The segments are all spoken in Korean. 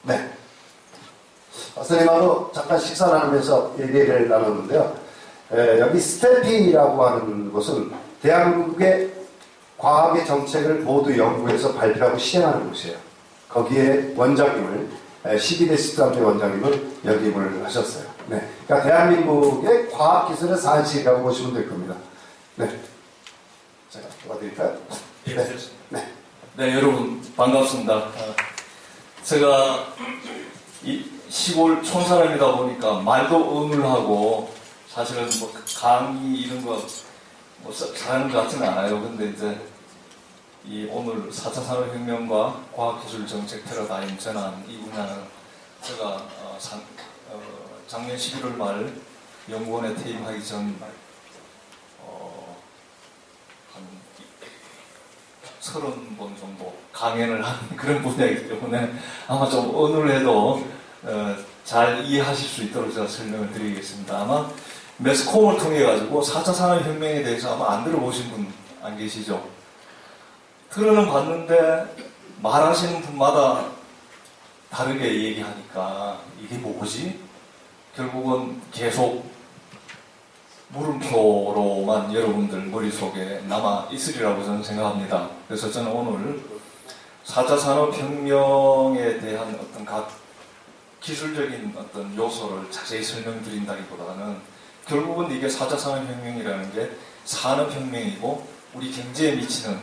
네. 선생님하고 잠깐 식사 나누면서 얘기를 나눴는데요. 여기 스태핑이라고 하는 곳은 대한민국의 과학의 정책을 모두 연구해서 발표하고 시행하는 곳이에요. 거기에 원장님을 12대 13대 원장님을 역임을 하셨어요. 네. 그러니까 대한민국의 과학기술의 산실이라고 보시면 될 겁니다. 네. 제가 도와드릴까요? 네. 네. 네, 여러분 반갑습니다. 제가 이 시골 촌사람이다 보니까 말도 어눌하고 사실은 뭐 강의 이런 거 뭐 잘하는 것 같지는 않아요. 근데 이제 이 오늘 4차 산업혁명과 과학기술 정책 패러다임 전환 이 분야는 제가 작년 11월 말 연구원에 퇴임하기 전 한 30번 정도 강연을 한 그런 분야이기 때문에 아마 좀 어눌해도 잘 이해하실 수 있도록 제가 설명을 드리겠습니다. 아마 매스컴을 통해 가지고 4차 산업혁명에 대해서 아마 안 들어보신 분 안 계시죠? 들어는 봤는데 말하시는 분마다 다르게 얘기하니까 이게 뭐지? 결국은 계속 물음표로만 여러분들 머릿속에 남아 있으리라고 저는 생각합니다. 그래서 저는 오늘 4차 산업혁명에 대한 어떤 각 기술적인 어떤 요소를 자세히 설명드린다기보다는 결국은 이게 4차 산업혁명이라는 게 산업혁명이고 우리 경제에 미치는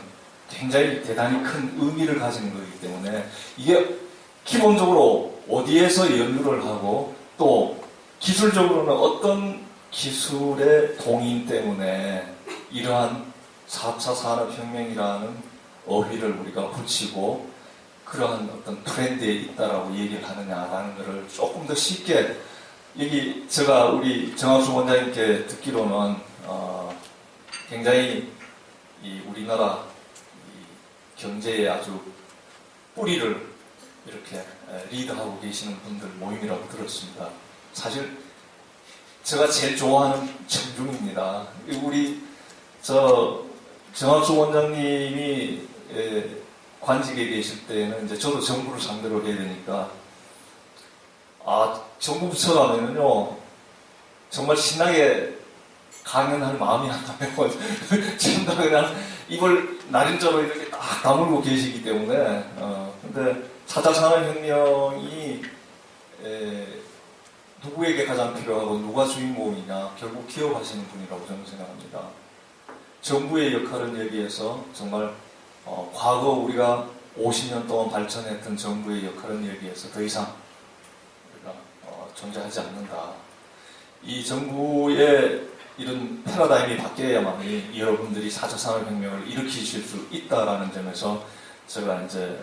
굉장히 대단히 큰 의미를 가지는 거기 때문에 이게 기본적으로 어디에서 연루를 하고 또 기술적으로는 어떤 기술의 동인 때문에 이러한 4차 산업혁명이라는 어휘를 우리가 붙이고 그러한 어떤 트렌드에 있다라고 얘기를 하느냐라는 것을 조금 더 쉽게 여기 제가 우리 정학수 원장님께 듣기로는 굉장히 이 우리나라 이 경제에 아주 뿌리를 이렇게 리드하고 계시는 분들 모임이라고 들었습니다. 사실 제가 제일 좋아하는 청중입니다. 우리 정학수 원장님이 관직에 계실 때는 이제 저도 정부를 상대로 해야 되니까 정부 부처 가면은요 정말 신나게 강연할 마음이 안 나요. 지금 다 그냥 입을 나린자로 이렇게 딱 다물고 계시기 때문에 근데 4차 산업혁명이 누구에게 가장 필요하고 누가 주인공이냐 결국 기업하시는 분이라고 저는 생각합니다. 정부의 역할은 여기에서 정말 과거 우리가 50년 동안 발전했던 정부의 역할은 여기에서 더 이상 우리가 존재하지 않는다. 이 정부의 이런 패러다임이 바뀌어야만이 여러분들이 4차 산업혁명을 일으키실 수 있다라는 점에서 제가 이제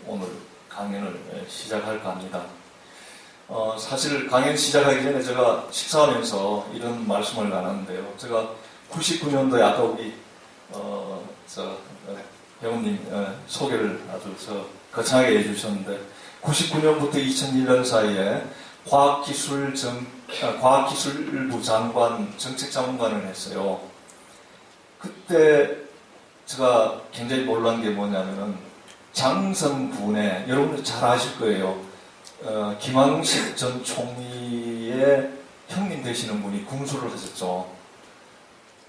오늘 강연을 시작할까 합니다. 사실 강연 시작하기 전에 제가 식사하면서 이런 말씀을 나눴는데요. 제가 99년도에 아까 우리 배우님 소개를 아주 거창하게 해주셨는데 99년부터 2001년 사이에 과학기술부 장관, 정책자문관을 했어요. 그때 제가 굉장히 놀란 게 뭐냐면은 장성군에 여러분들 잘 아실 거예요. 김황식 전 총리의 형님 되시는 분이 군수를 하셨죠.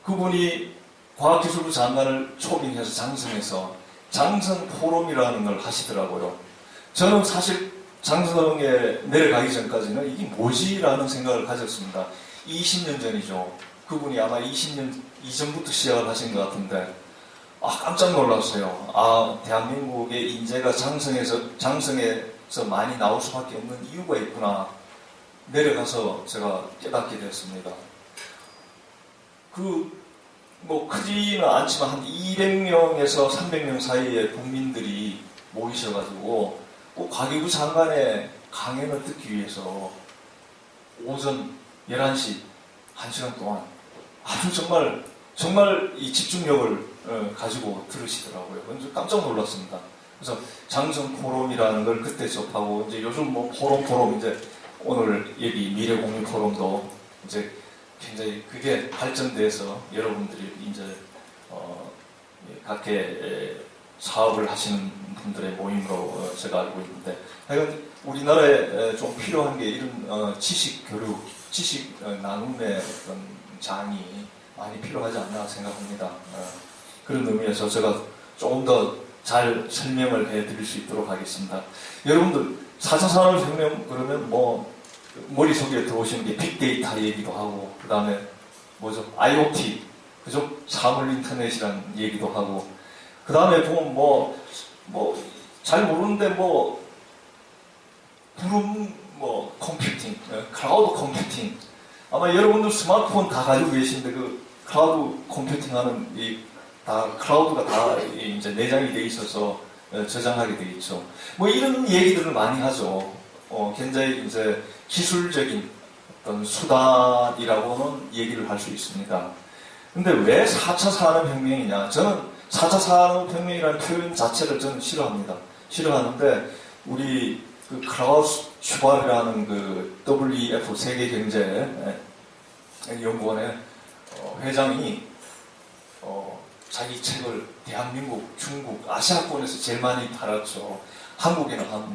그분이 과학기술부 장관을 초빙해서 장성에서 장성 포럼이라는 걸 하시더라고요. 저는 사실 장성에 내려가기 전까지는 이게 뭐지라는 생각을 가졌습니다. 20년 전이죠. 그분이 아마 20년 이전부터 시작을 하신 것 같은데 깜짝 놀랐어요. 대한민국의 인재가 장성에서 많이 나올 수밖에 없는 이유가 있구나. 내려가서 제가 깨닫게 됐습니다. 크지는 않지만 한 200명에서 300명 사이의 국민들이 모이셔가지고 꼭 과기부 장관의 강연을 듣기 위해서 오전 11시 1시간 동안 아주 정말 이 집중력을 가지고 들으시더라고요. 깜짝 놀랐습니다. 그래서 장성 포럼이라는 걸 그때 접하고 이제 요즘 포럼 이제 오늘 여기 미래공유 포럼도 이제 굉장히 그게 발전돼서 여러분들이 이제 각계 사업을 하시는 분들의 모임으로 제가 알고 있는데, 하여간 우리나라에 좀 필요한 게 이런 지식 교류, 지식 나눔의 어떤 장이 많이 필요하지 않나 생각합니다. 그런 의미에서 제가 조금 더 잘 설명을 해드릴 수 있도록 하겠습니다. 여러분들 4차 산업혁명 그러면 뭐 머릿속에 들어오시는 게 빅데이터 얘기도 하고, 그 다음에 뭐죠? IoT, 그죠? 사물 인터넷이라는 얘기도 하고, 그 다음에 보면 잘 모르는데 구름 컴퓨팅, 클라우드 컴퓨팅. 아마 여러분들 스마트폰 다 가지고 계신데 그 클라우드 컴퓨팅 하는 다 클라우드가 다 이제 내장이 돼 있어서 저장하게 돼 있죠. 이런 얘기들을 많이 하죠. 굉장히 이제 기술적인 어떤 수단이라고는 얘기를 할 수 있습니다. 근데 왜 4차 산업혁명이냐? 저는 4차 산업혁명이라는 표현 자체를 저는 싫어합니다. 싫어하는데, 우리 그 클라우스 슈밥이라는 그 WEF 세계경제연구원의 회장이 자기 책을 대한민국, 중국, 아시아권에서 제일 많이 팔았죠. 한국에는 한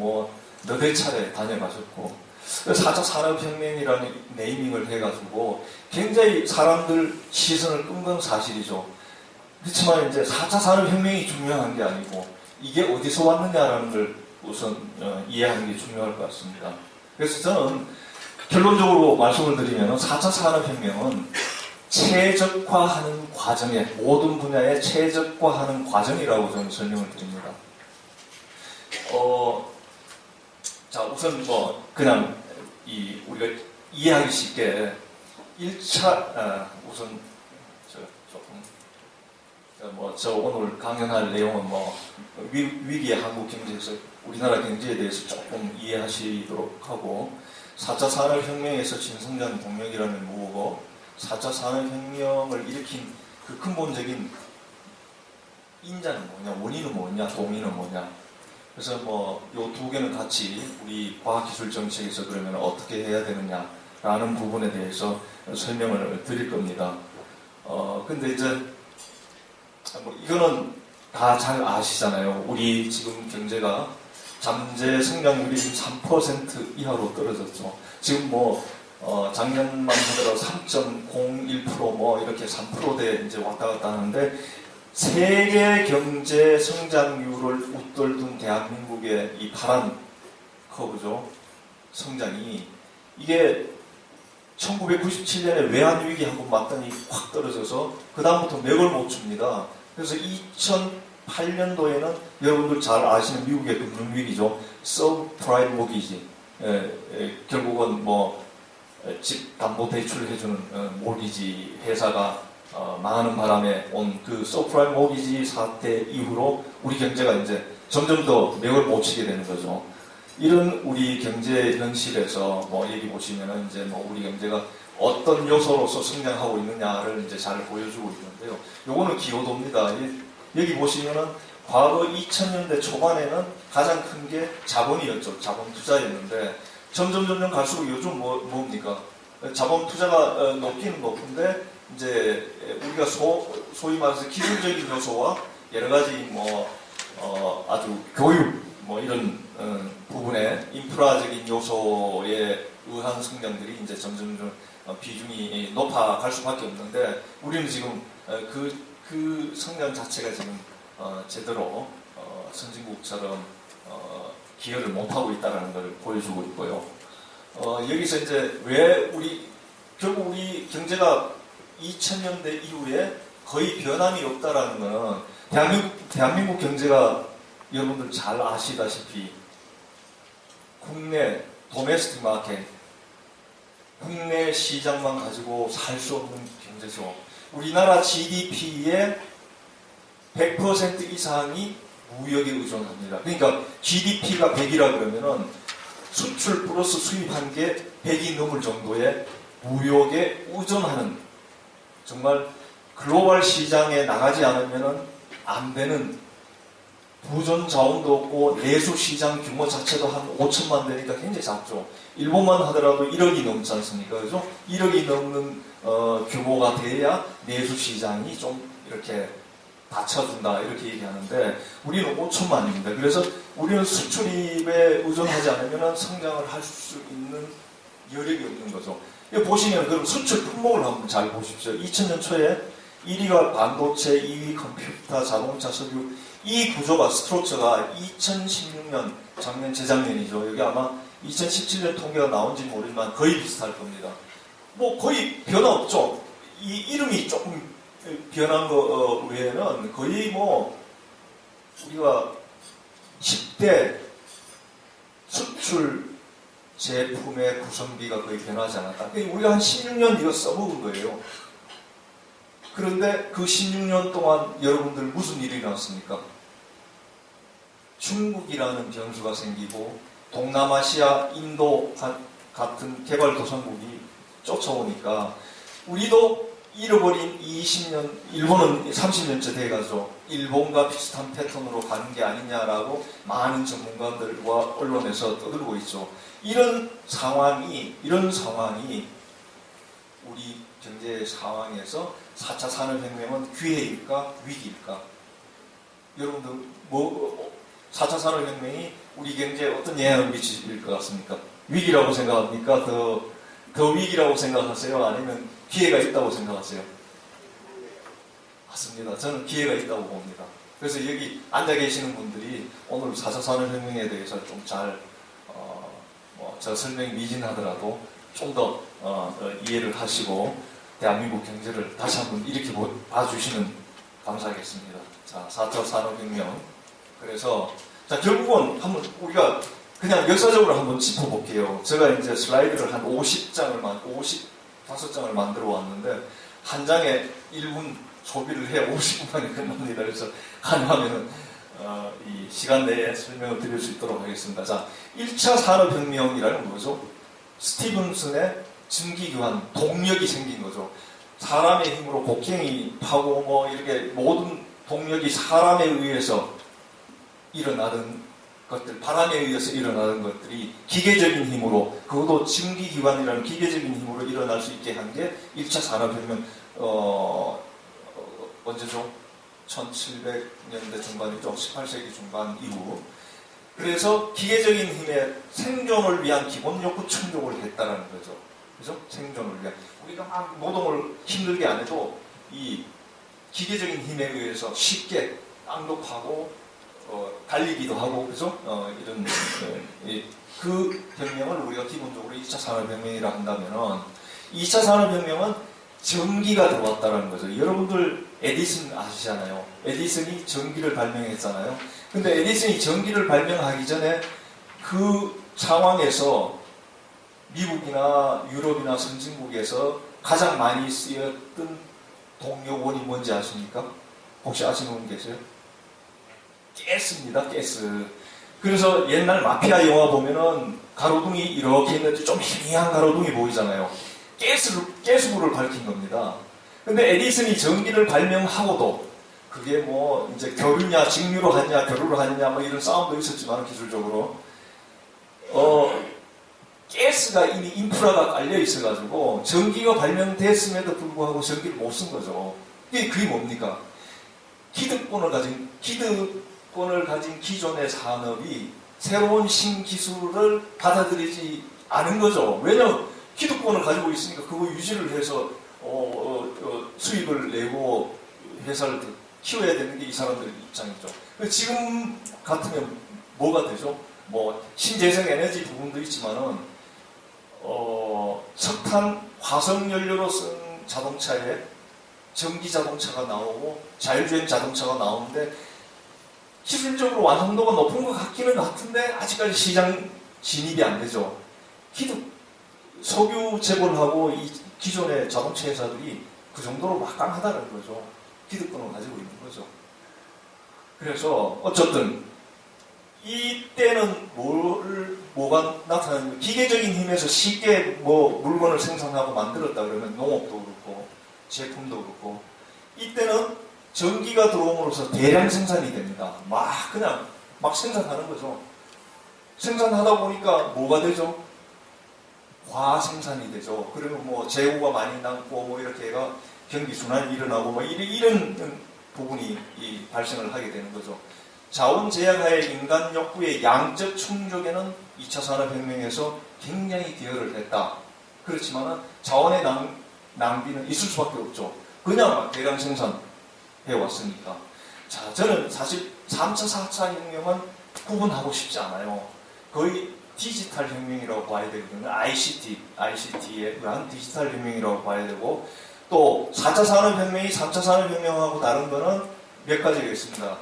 너댓 차례 다녀가셨고, 4차 산업혁명이라는 네이밍을 해가지고 굉장히 사람들 시선을 끈 건 사실이죠. 그렇지만 이제 4차 산업혁명이 중요한 게 아니고 이게 어디서 왔느냐라는 걸 우선 이해하는 게 중요할 것 같습니다. 그래서 저는 결론적으로 말씀을 드리면 4차 산업혁명은 최적화하는 과정에, 모든 분야에 최적화하는 과정이라고 저는 설명을 드립니다. 자, 우선 그냥 우리가 이해하기 쉽게 1차, 우선 저 오늘 강연할 내용은 위기의 한국 경제에서 우리나라 경제에 대해서 조금 이해하시도록 하고, 4차 산업혁명에서 진성장 동력이라는 뭐고, 4차 산업혁명을 일으킨 그 근본적인 인자는 뭐냐, 원인은 뭐냐, 동인은 뭐냐. 그래서 요 두 개는 같이 우리 과학기술정책에서 그러면 어떻게 해야 되느냐라는 부분에 대해서 설명을 드릴 겁니다. 근데 이제 이거는 다 잘 아시잖아요. 우리 지금 경제가 잠재 성장률이 지금 3% 이하로 떨어졌죠. 지금 작년만 하더라도 3.01% 이렇게 3%대 이제 왔다 갔다 하는데, 세계 경제 성장률을 웃돌던 대한민국의 이 파란 커브죠. 성장이 이게 1997년에 외환위기 한번 맞더니 확 떨어져서 그 다음부터 맥을 못 줍니다. 그래서 2008년도에는 여러분들 잘 아시는 미국의 금융위기죠. 서브프라임 모기지. 결국은 집 담보 대출을 해주는 모기지 회사가 망하는 바람에 온 그 서브프라임 모기지 사태 이후로 우리 경제가 이제 점점 더 맥을 못 치게 되는 거죠. 이런 우리 경제 현실에서 여기 보시면은 이제 우리 경제가 어떤 요소로서 성장하고 있느냐를 이제 잘 보여주고 있는데요. 요거는 기여도입니다. 여기 보시면은 과거 2000년대 초반에는 가장 큰 게 자본이었죠. 자본 투자였는데 점점 갈수록 요즘 뭡니까? 자본 투자가 높기는 높은데 이제 우리가 소위 말해서 기술적인 요소와 여러 가지 아주 교육 이런 부분에 인프라적인 요소에 의한 성장들이 이제 점점 비중이 높아갈 수밖에 없는데, 우리는 지금 그 성장 자체가 지금 제대로 선진국처럼 기여를 못하고 있다는 걸 보여주고 있고요. 여기서 이제 왜 결국 우리 경제가 2000년대 이후에 거의 변함이 없다라는 것은 대한민국 경제가 여러분들 잘 아시다시피 국내 도메스틱 마켓, 국내 시장만 가지고 살 수 없는 경제죠. 우리나라 GDP의 100% 이상이 무역에 의존합니다. 그러니까 GDP가 100이라 그러면은 수출 플러스 수입한 게 100이 넘을 정도의 무역에 의존하는, 정말 글로벌 시장에 나가지 않으면은 안 되는, 부전 자원도 없고 내수 시장 규모 자체도 한 5천만 되니까 굉장히 작죠. 일본만 하더라도 1억이 넘지 않습니까? 그죠? 1억이 넘는 규모가 돼야 내수 시장이 좀 이렇게 다 채워준다 이렇게 얘기하는데 우리는 5천만입니다. 그래서 우리는 수출입에 의존하지 않으면 성장을 할 수 있는 여력이 없는 거죠. 여기 보시면 그럼 수출 품목을 한번 잘 보십시오. 2000년 초에 1위가 반도체, 2위 컴퓨터, 자동차, 석유. 이 구조가 스트럭처가 2016년 작년 재작년이죠. 여기 아마 2017년 통계가 나온지 모르지만 거의 비슷할 겁니다. 뭐 거의 변화 없죠. 이 이름이 조금 변한 거 외에는 거의 뭐 우리가 10대 수출 제품의 구성비가 거의 변하지 않았다. 우리가 한 16년 이거 써먹은 거예요. 그런데 그 16년 동안 여러분들 무슨 일이 일어났습니까? 중국이라는 변수가 생기고 동남아시아, 인도 같은 개발도상국이 쫓아오니까 우리도 잃어버린 20년, 일본은 30년째 돼가죠. 일본과 비슷한 패턴으로 가는 게 아니냐라고 많은 전문가들과 언론에서 떠들고 있죠. 이런 상황이 우리 경제 상황에서 4차 산업혁명은 기회일까 위기일까? 여러분들 4차 산업혁명이 우리 경제에 어떤 영향을 미칠 것 같습니까? 위기라고 생각합니까? 더 위기라고 생각하세요? 아니면 기회가 있다고 생각하세요? 맞습니다. 저는 기회가 있다고 봅니다. 그래서 여기 앉아 계시는 분들이 오늘 4차 산업혁명에 대해서 좀 잘 저 설명이 미진하더라도 좀 더 이해를 하시고 대한민국 경제를 다시 한번 이렇게 봐주시면 감사하겠습니다. 자, 4차 산업혁명. 그래서 자, 결국은 한번 우리가 그냥 역사적으로 한번 짚어볼게요. 제가 이제 슬라이드를 한 55장을 만들어 왔는데 한 장에 1분 소비를 해 50분만에 끝납니다. 그래서 가능하면은 이 시간 내에 설명을 드릴 수 있도록 하겠습니다. 자, 1차 산업혁명이라는 뭐죠? 스티븐슨의 증기교환, 동력이 생긴 거죠. 사람의 힘으로 곡괭이 파고 뭐 이렇게 모든 동력이 사람에 의해서 일어나는 것들, 바람에 의해서 일어나는 것들이 기계적인 힘으로, 그것도 증기기관이라는 기계적인 힘으로 일어날 수 있게 한 게 1차 산업혁명, 언제죠? 1700년대 중반이죠. 18세기 중반 이후. 그래서 기계적인 힘의 생존을 위한 기본 욕구 충족을 했다라는 거죠. 그죠? 생존을 위한. 우리가 막 노동을 힘들게 안 해도 이 기계적인 힘에 의해서 쉽게 땅도 파고 달리기도 하고, 그죠? 이런 그 혁명을 우리가 기본적으로 2차 산업혁명이라 한다면은 2차 산업혁명은 전기가 들어왔다는 거죠. 여러분들 에디슨 아시잖아요. 에디슨이 전기를 발명했잖아요. 근데 에디슨이 전기를 발명하기 전에 그 상황에서 미국이나 유럽이나 선진국에서 가장 많이 쓰였던 동력원이 뭔지 아십니까? 혹시 아시는 분 계세요? 가스입니다. 가스. 그래서 옛날 마피아 영화 보면은 가로등이 이렇게 있는데 좀 희미한 가로등이 보이잖아요. 가스불을 밝힌 겁니다. 근데 에디슨이 전기를 발명하고도 그게 뭐 이제 겨루냐, 직류로 하냐, 겨루로 하냐 뭐 이런 싸움도 있었지만 기술적으로 가스가 이미 인프라가 깔려 있어가지고 전기가 발명됐음에도 불구하고 전기를 못 쓴 거죠. 그게 뭡니까? 기득권을 가진 기존의 산업이 새로운 신기술을 받아들이지 않은 거죠. 왜냐하면 기득권을 가지고 있으니까 그거 유지를 해서 수입을 내고 회사를 키워야 되는 게 이 사람들 입장이죠. 지금 같으면 뭐가 되죠? 뭐 신재생 에너지 부분도 있지만은 석탄 화석 연료로 쓴 자동차에 전기 자동차가 나오고 자율주행 자동차가 나오는데 기술적으로 완성도가 높은 것 같기는 같은데 아직까지 시장 진입이 안 되죠. 석유 재벌하고 이 기존의 자동차 회사들이 그 정도로 막강하다는 거죠. 기득권을 가지고 있는 거죠. 그래서 어쨌든 이때는 뭐가 나타나는 기계적인 힘에서 쉽게 뭐 물건을 생산하고 만들었다 그러면 농업도 그렇고 제품도 그렇고 이때는 전기가 들어옴으로써 대량 생산이 됩니다. 그냥 막 생산하는 거죠. 생산하다 보니까 뭐가 되죠? 과생산이 되죠. 그러면 뭐 재고가 많이 남고 뭐 이렇게 해가 경기 순환이 일어나고 뭐 이런 부분이 발생을 하게 되는 거죠. 자원 제약하에 인간 욕구의 양적 충족에는 2차 산업혁명에서 굉장히 기여를 했다. 그렇지만 자원의 낭비는 있을 수밖에 없죠. 그냥 대량 생산해 왔으니까. 자, 저는 사실 3차, 4차 혁명은 구분하고 싶지 않아요. 거의 디지털 혁명이라고 봐야 되거든요. ICT에 의한 디지털 혁명이라고 봐야 되고, 또 4차 산업혁명이 3차 산업혁명하고 다른 거는 몇 가지가 있습니다.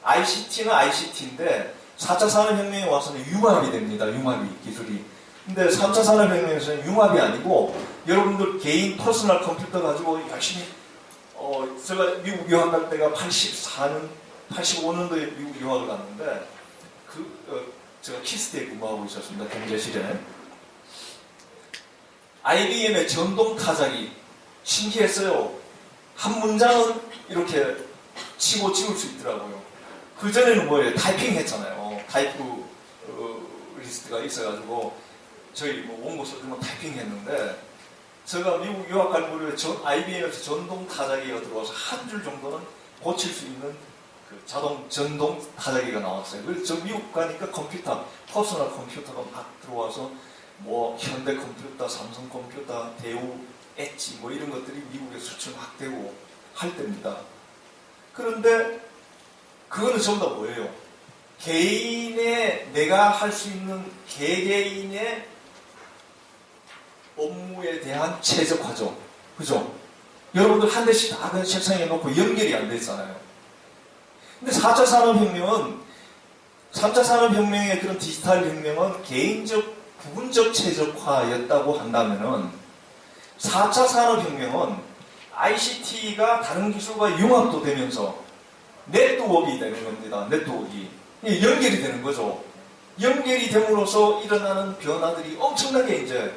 ICT는 ICT인데 4차 산업혁명에 와서는 융합이 됩니다. 융합이 기술이. 근데 3차 산업혁명에서는 융합이 아니고 여러분들 개인 퍼스널 컴퓨터 가지고 열심히 제가 미국 유학 갈 때가 84년, 85년도에 미국 유학을 갔는데 제가 키스대에 근무하고 있었습니다. 경제실에. IBM의 전동 타자기 신기했어요. 한 문장은 이렇게 치고 지울 수 있더라고요. 그전에는 뭐예요? 타이핑 했잖아요. 타이프 리스트가 있어가지고 저희 뭐 원고 써주면 타이핑 했는데 제가 미국 유학 갈 무렵에 IBM에서 전동 타자기가 들어와서 한 줄 정도는 고칠 수 있는 그 자동 전동 타자기가 나왔어요. 그래서 저 미국 가니까 컴퓨터, 퍼스널 컴퓨터가 막 들어와서 뭐 현대 컴퓨터, 삼성 컴퓨터, 대우, 엣지 뭐 이런 것들이 미국에 수출 막 되고 할 때입니다. 그런데 그거는 전부 다 뭐예요? 개인의 내가 할 수 있는 개개인의 업무에 대한 최적화죠. 그죠? 여러분들 한 대씩 다 그냥 책상에 놓고 연결이 안 됐잖아요. 근데 4차 산업혁명은 3차 산업혁명의 그런 디지털 혁명은 개인적, 부분적 최적화였다고 한다면은 4차 산업혁명은 ICT가 다른 기술과 융합도 되면서 네트워크가 되는 겁니다. 네트워크가. 연결이 되는 거죠. 연결이 됨으로써 일어나는 변화들이 엄청나게 이제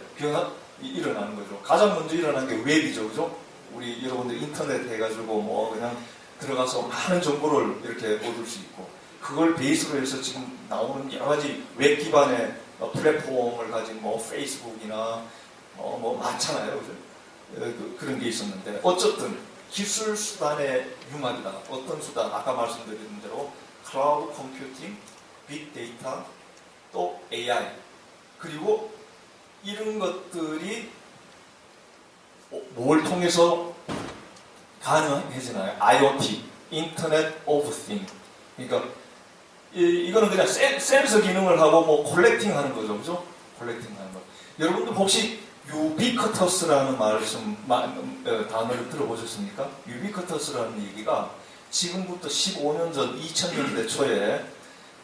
일어나는 거죠. 가장 먼저 일어나는 게 웹이죠. 그죠? 우리 여러분들 인터넷 해가지고 뭐 그냥 들어가서 많은 정보를 이렇게 얻을 수 있고 그걸 베이스로 해서 지금 나오는 여러 가지 웹 기반의 플랫폼을 가진 뭐 페이스북이나 뭐 많잖아요. 그죠? 그런 게 있었는데 어쨌든 기술 수단의 융합이다. 어떤 수단? 아까 말씀드린 대로 클라우드 컴퓨팅, 빅데이터, 또 AI 그리고 이런 것들이 뭘 통해서 가능해지나요? IoT, 인터넷 오브 띵. 그러니까 이거는 그냥 센서 기능을 하고 뭐 콜렉팅 하는 거죠. 그죠? 콜렉팅 하는 거. 여러분들 혹시 유비쿼터스라는 단어를 들어보셨습니까? 유비쿼터스라는 얘기가 지금부터 15년 전 2000년대 초에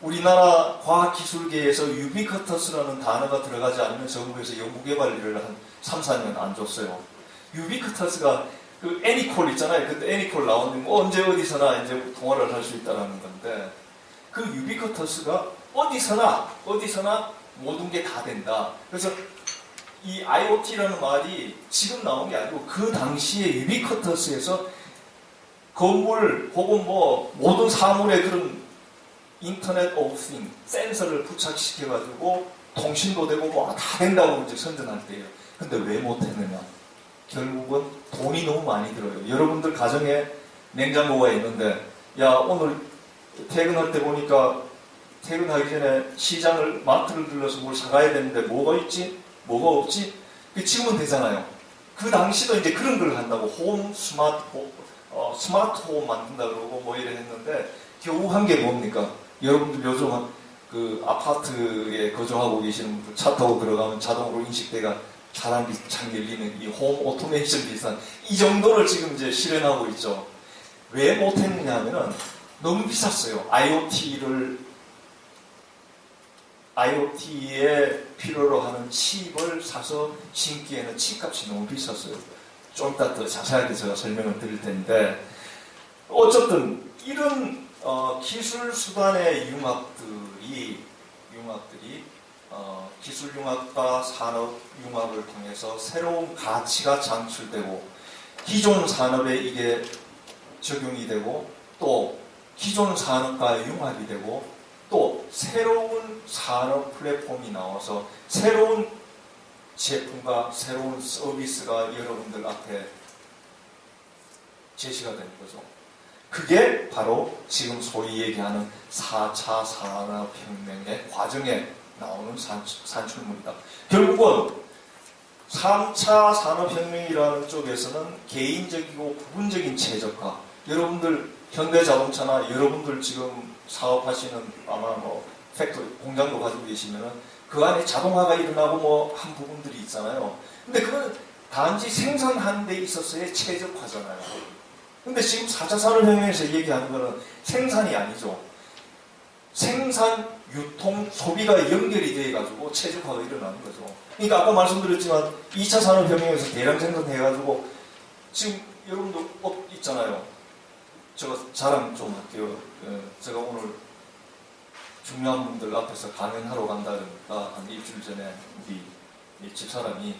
우리나라 과학기술계에서 유비쿼터스라는 단어가 들어가지 않으면 정부에서 연구개발 일을 한 3, 4년 안 줬어요. 유비쿼터스가 그 애니콜 있잖아요. 그때 애니콜 나오는 거 언제 어디서나 이제 통화를 할 수 있다는 건데 그 유비쿼터스가 어디서나 모든 게 다 된다. 그래서 이 IoT라는 말이 지금 나온 게 아니고 그 당시에 유비쿼터스에서 건물 혹은 뭐 모든 사물에 그런 인터넷 오브 띵 센서를 부착시켜가지고 통신도 되고 뭐 다 된다고 이제 선전할 때예요. 근데 왜 못했느냐? 결국은 돈이 너무 많이 들어요. 여러분들 가정에 냉장고가 있는데 야 오늘 퇴근할 때 보니까 퇴근하기 전에 시장을 마트를 들러서 뭘 사가야 되는데 뭐가 있지? 뭐가 없지? 지금은 되잖아요. 그 당시도 이제 그런 걸 한다고 스마트홈 만든다 그러고 뭐 이래 했는데 겨우 한 게 뭡니까? 여러분들 요즘 그 아파트에 거주하고 계시는 분들 차 타고 들어가면 자동으로 인식대가 차량이 창 열리는 이 홈 오토메이션 비슷한 이 정도를 지금 이제 실현하고 있죠. 왜 못했느냐 하면은 너무 비쌌어요. IoT에 필요로 하는 칩을 사서 신기에는 칩값이 너무 비쌌어요. 좀 이따 더 자세하게 제가 설명을 드릴 텐데 어쨌든 이런 기술 수단의 융합들이 기술 융합과 산업 융합을 통해서 새로운 가치가 창출되고 기존 산업에 이게 적용이 되고 또 기존 산업과 융합이 되고 또 새로운 산업 플랫폼이 나와서 새로운 제품과 새로운 서비스가 여러분들 앞에 제시가 되는 거죠. 그게 바로 지금 소위 얘기하는 4차 산업혁명의 과정에 나오는 산출물이다. 결국은 3차 산업혁명이라는 쪽에서는 개인적이고 부분적인 최적화. 여러분들 현대자동차나 여러분들 지금 사업하시는 아마 뭐 팩토리 공장도 가지고 계시면은 그 안에 자동화가 일어나고 뭐 한 부분들이 있잖아요. 근데 그건 단지 생산하는 데 있어서의 최적화잖아요. 근데 지금 4차 산업혁명에서 얘기하는 거는 생산이 아니죠. 생산, 유통, 소비가 연결이 돼가지고 최적화가 일어나는 거죠. 그러니까 아까 말씀드렸지만 2차 산업혁명에서 대량 생산해가지고 지금 여러분들 옷 있잖아요. 제가 자랑 좀 할게요. 제가 오늘 중요한 분들 앞에서 강연하러 간다니까 한 일주일 전에 우리 집사람이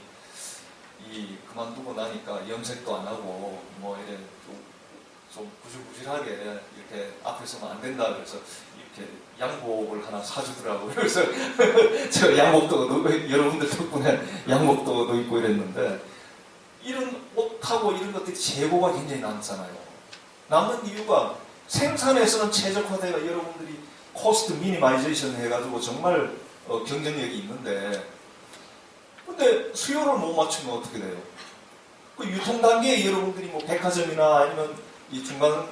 그만두고 나니까 염색도 안 하고 뭐 이래 좀 구질구질하게 이렇게 앞에 서면 안 된다 그래서 이렇게 양복을 하나 사주더라고요. 그래서 제가 양복도 여러분들 덕분에 양복도 입고 이랬는데 이런 옷하고 이런 것들이 재고가 굉장히 남잖아요. 남는 이유가 생산에서는 최적화돼가 여러분들이 코스트 미니마이제이션 해가지고 정말 경쟁력이 있는데 근데 수요를 못 맞추면 어떻게 돼요? 그 유통 단계에 여러분들이 뭐 백화점이나 아니면 이 중간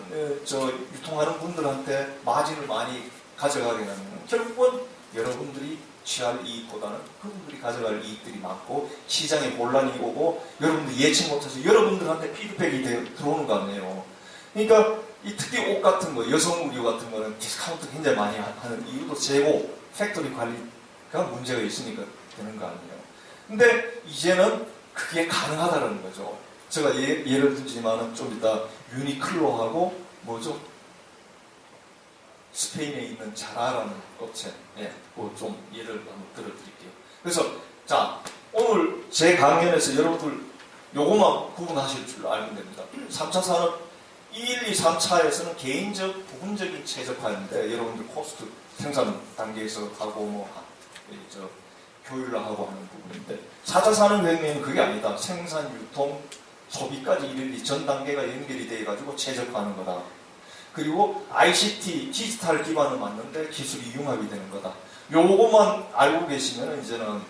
유통하는 분들한테 마진을 많이 가져가게 되면 결국은 여러분들이 취할 이익보다는 그분들이 가져갈 이익들이 많고 시장에 혼란이 오고 여러분들이 예측 못해서 여러분들한테 피드백이 들어오는 거 아니에요. 그러니까 이 특히 옷 같은 거, 여성 의류 같은 거는 디스카운트 굉장히 많이 하는 이유도 재고, 팩토리 관리가 문제가 있으니까 되는 거 아니에요. 근데 이제는 그게 가능하다는 거죠. 제가 예를 들지만은 좀 이따 유니클로하고 뭐죠? 스페인에 있는 자라라는 업체, 좀 예를 한번 들어드릴게요. 그래서 자 오늘 제 강연에서 여러분들 요것만 구분하실 줄 알면 됩니다. 3차 산업 1, 2, 3차에서는 개인적, 부분적인 최적화인데 여러분들 코스트 생산 단계에서 하고 교육을 하고 하는 부분인데 4차 산업혁명은 그게 아니다. 생산, 유통, 소비까지 이르기 전 단계가 연결이 돼가지고 최적화하는 거다. 그리고 ICT, 디지털 기반을 맞는데 기술이 융합이 되는 거다. 요것만 알고 계시면 이제는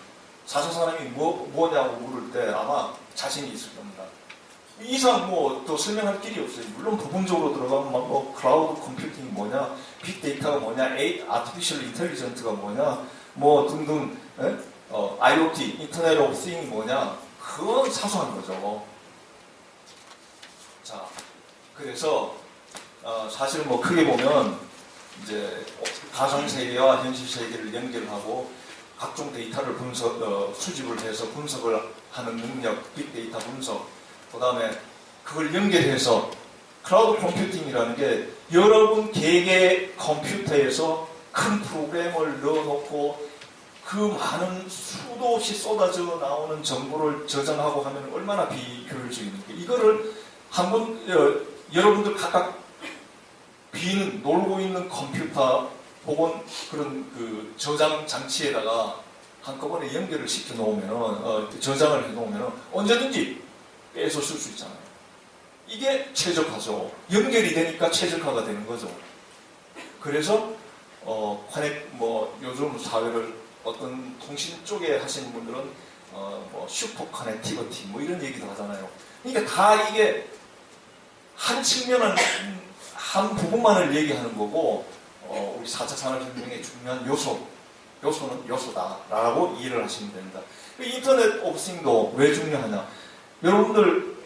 4차 산업이 뭐냐고 물을 때 아마 자신이 있을 겁니다. 이상 또 설명할 길이 없어요. 물론 부분적으로 들어가면 클라우드 컴퓨팅이 뭐냐, 빅데이터가 뭐냐, 아티피셜 인텔리전트가 뭐냐, 등등, IoT, 인터넷 오브 띵이 뭐냐, 그건 사소한 거죠. 자, 그래서 사실 크게 보면 이제 가상 세계와 현실 세계를 연결하고 각종 데이터를 수집을 해서 분석을 하는 능력, 빅데이터 분석. 그 다음에 그걸 연결해서 클라우드 컴퓨팅이라는 게 여러분 개개 컴퓨터에서 큰 프로그램을 넣어놓고 그 많은 수도 없이 쏟아져 나오는 정보를 저장하고 하면 얼마나 비효율적입니까? 이거를 한번 여러분들 각각 놀고 있는 컴퓨터 혹은 그런 그 저장 장치에다가 한꺼번에 연결을 시켜 놓으면 저장을 해 놓으면 언제든지 빼서 쓸 수 있잖아요. 이게 최적화죠. 연결이 되니까 최적화가 되는 거죠. 그래서 요즘 사회를 어떤 통신 쪽에 하시는 분들은 슈퍼 커넥티비티 이런 얘기도 하잖아요. 그러니까 다 이게 한 측면은 한 부분만을 얘기하는 거고 우리 4차 산업혁명의 중요한 요소는 요소다라고 이해를 하시면 됩니다. 인터넷 오브 띵도 왜 중요하냐? 여러분들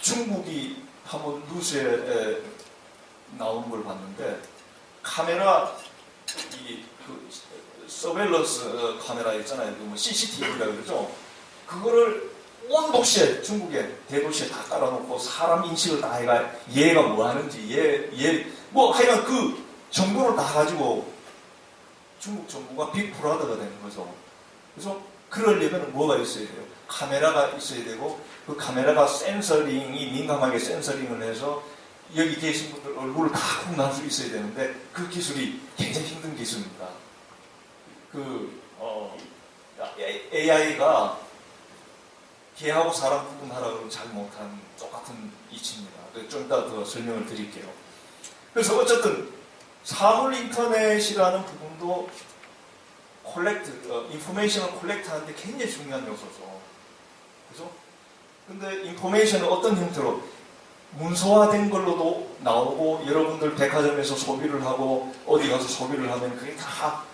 중국이 한번 뉴스에 나오는 걸 봤는데 카메라 서베일런스 카메라 있잖아요. CCTV라고 그러죠. 그거를 온 도시에 중국의 대도시에 다 깔아놓고 사람 인식을 다 해가 얘가 뭐 하는지 하여간 그 정보를 다 가지고 중국 정부가 빅브라더가 되는 거죠. 그래서 그러려면 뭐가 있어야 돼요? 카메라가 있어야 되고 그 카메라가 민감하게 센서링을 해서 여기 계신 분들 얼굴을 다 구분할 수 있어야 되는데 그 기술이 굉장히 힘든 기술입니다. AI가 개하고 사람 구분하라고 잘 못한 똑같은 이치입니다. 좀 이따 더 설명을 드릴게요. 그래서 어쨌든 사물 인터넷이라는 부분도 인포메이션을 콜렉트하는데 굉장히 중요한 요소죠. 그죠? 근데 인포메이션은 어떤 형태로 문서화된 걸로도 나오고 여러분들 백화점에서 소비를 하고 어디 가서 소비를 하면 그게 다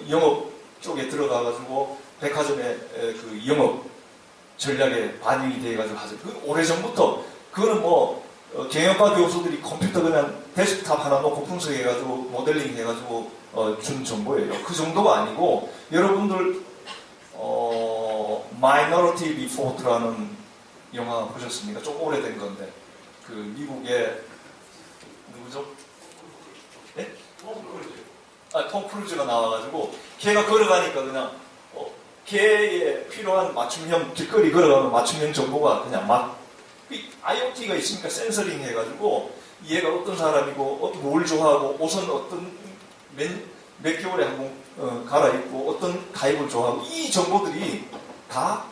영업 쪽에 들어가가지고 백화점의 그 영업 전략에 반영이 돼가지고 하죠. 그 오래전부터 그거는 뭐 경영과 교수들이 컴퓨터 그냥 데스크탑 하나 놓고 분석해가지고 모델링 해가지고 준 정보예요. 그 정도가 아니고 여러분들 Minority Report라는 영화 보셨습니까? 좀 오래된 건데 그 미국의 누구죠? 네? 톰 크루즈가 나와가지고 걔가 걸어가니까 그냥 걔에 필요한 맞춤형 길거리 걸어가면 맞춤형 정보가 그냥 막 IoT가 있으니까 센서링 해가지고 얘가 어떤 사람이고 뭘 좋아하고 옷은 어떤 몇 개월에 한 번 갈아입고 어떤 타입을 좋아하고 이 정보들이 다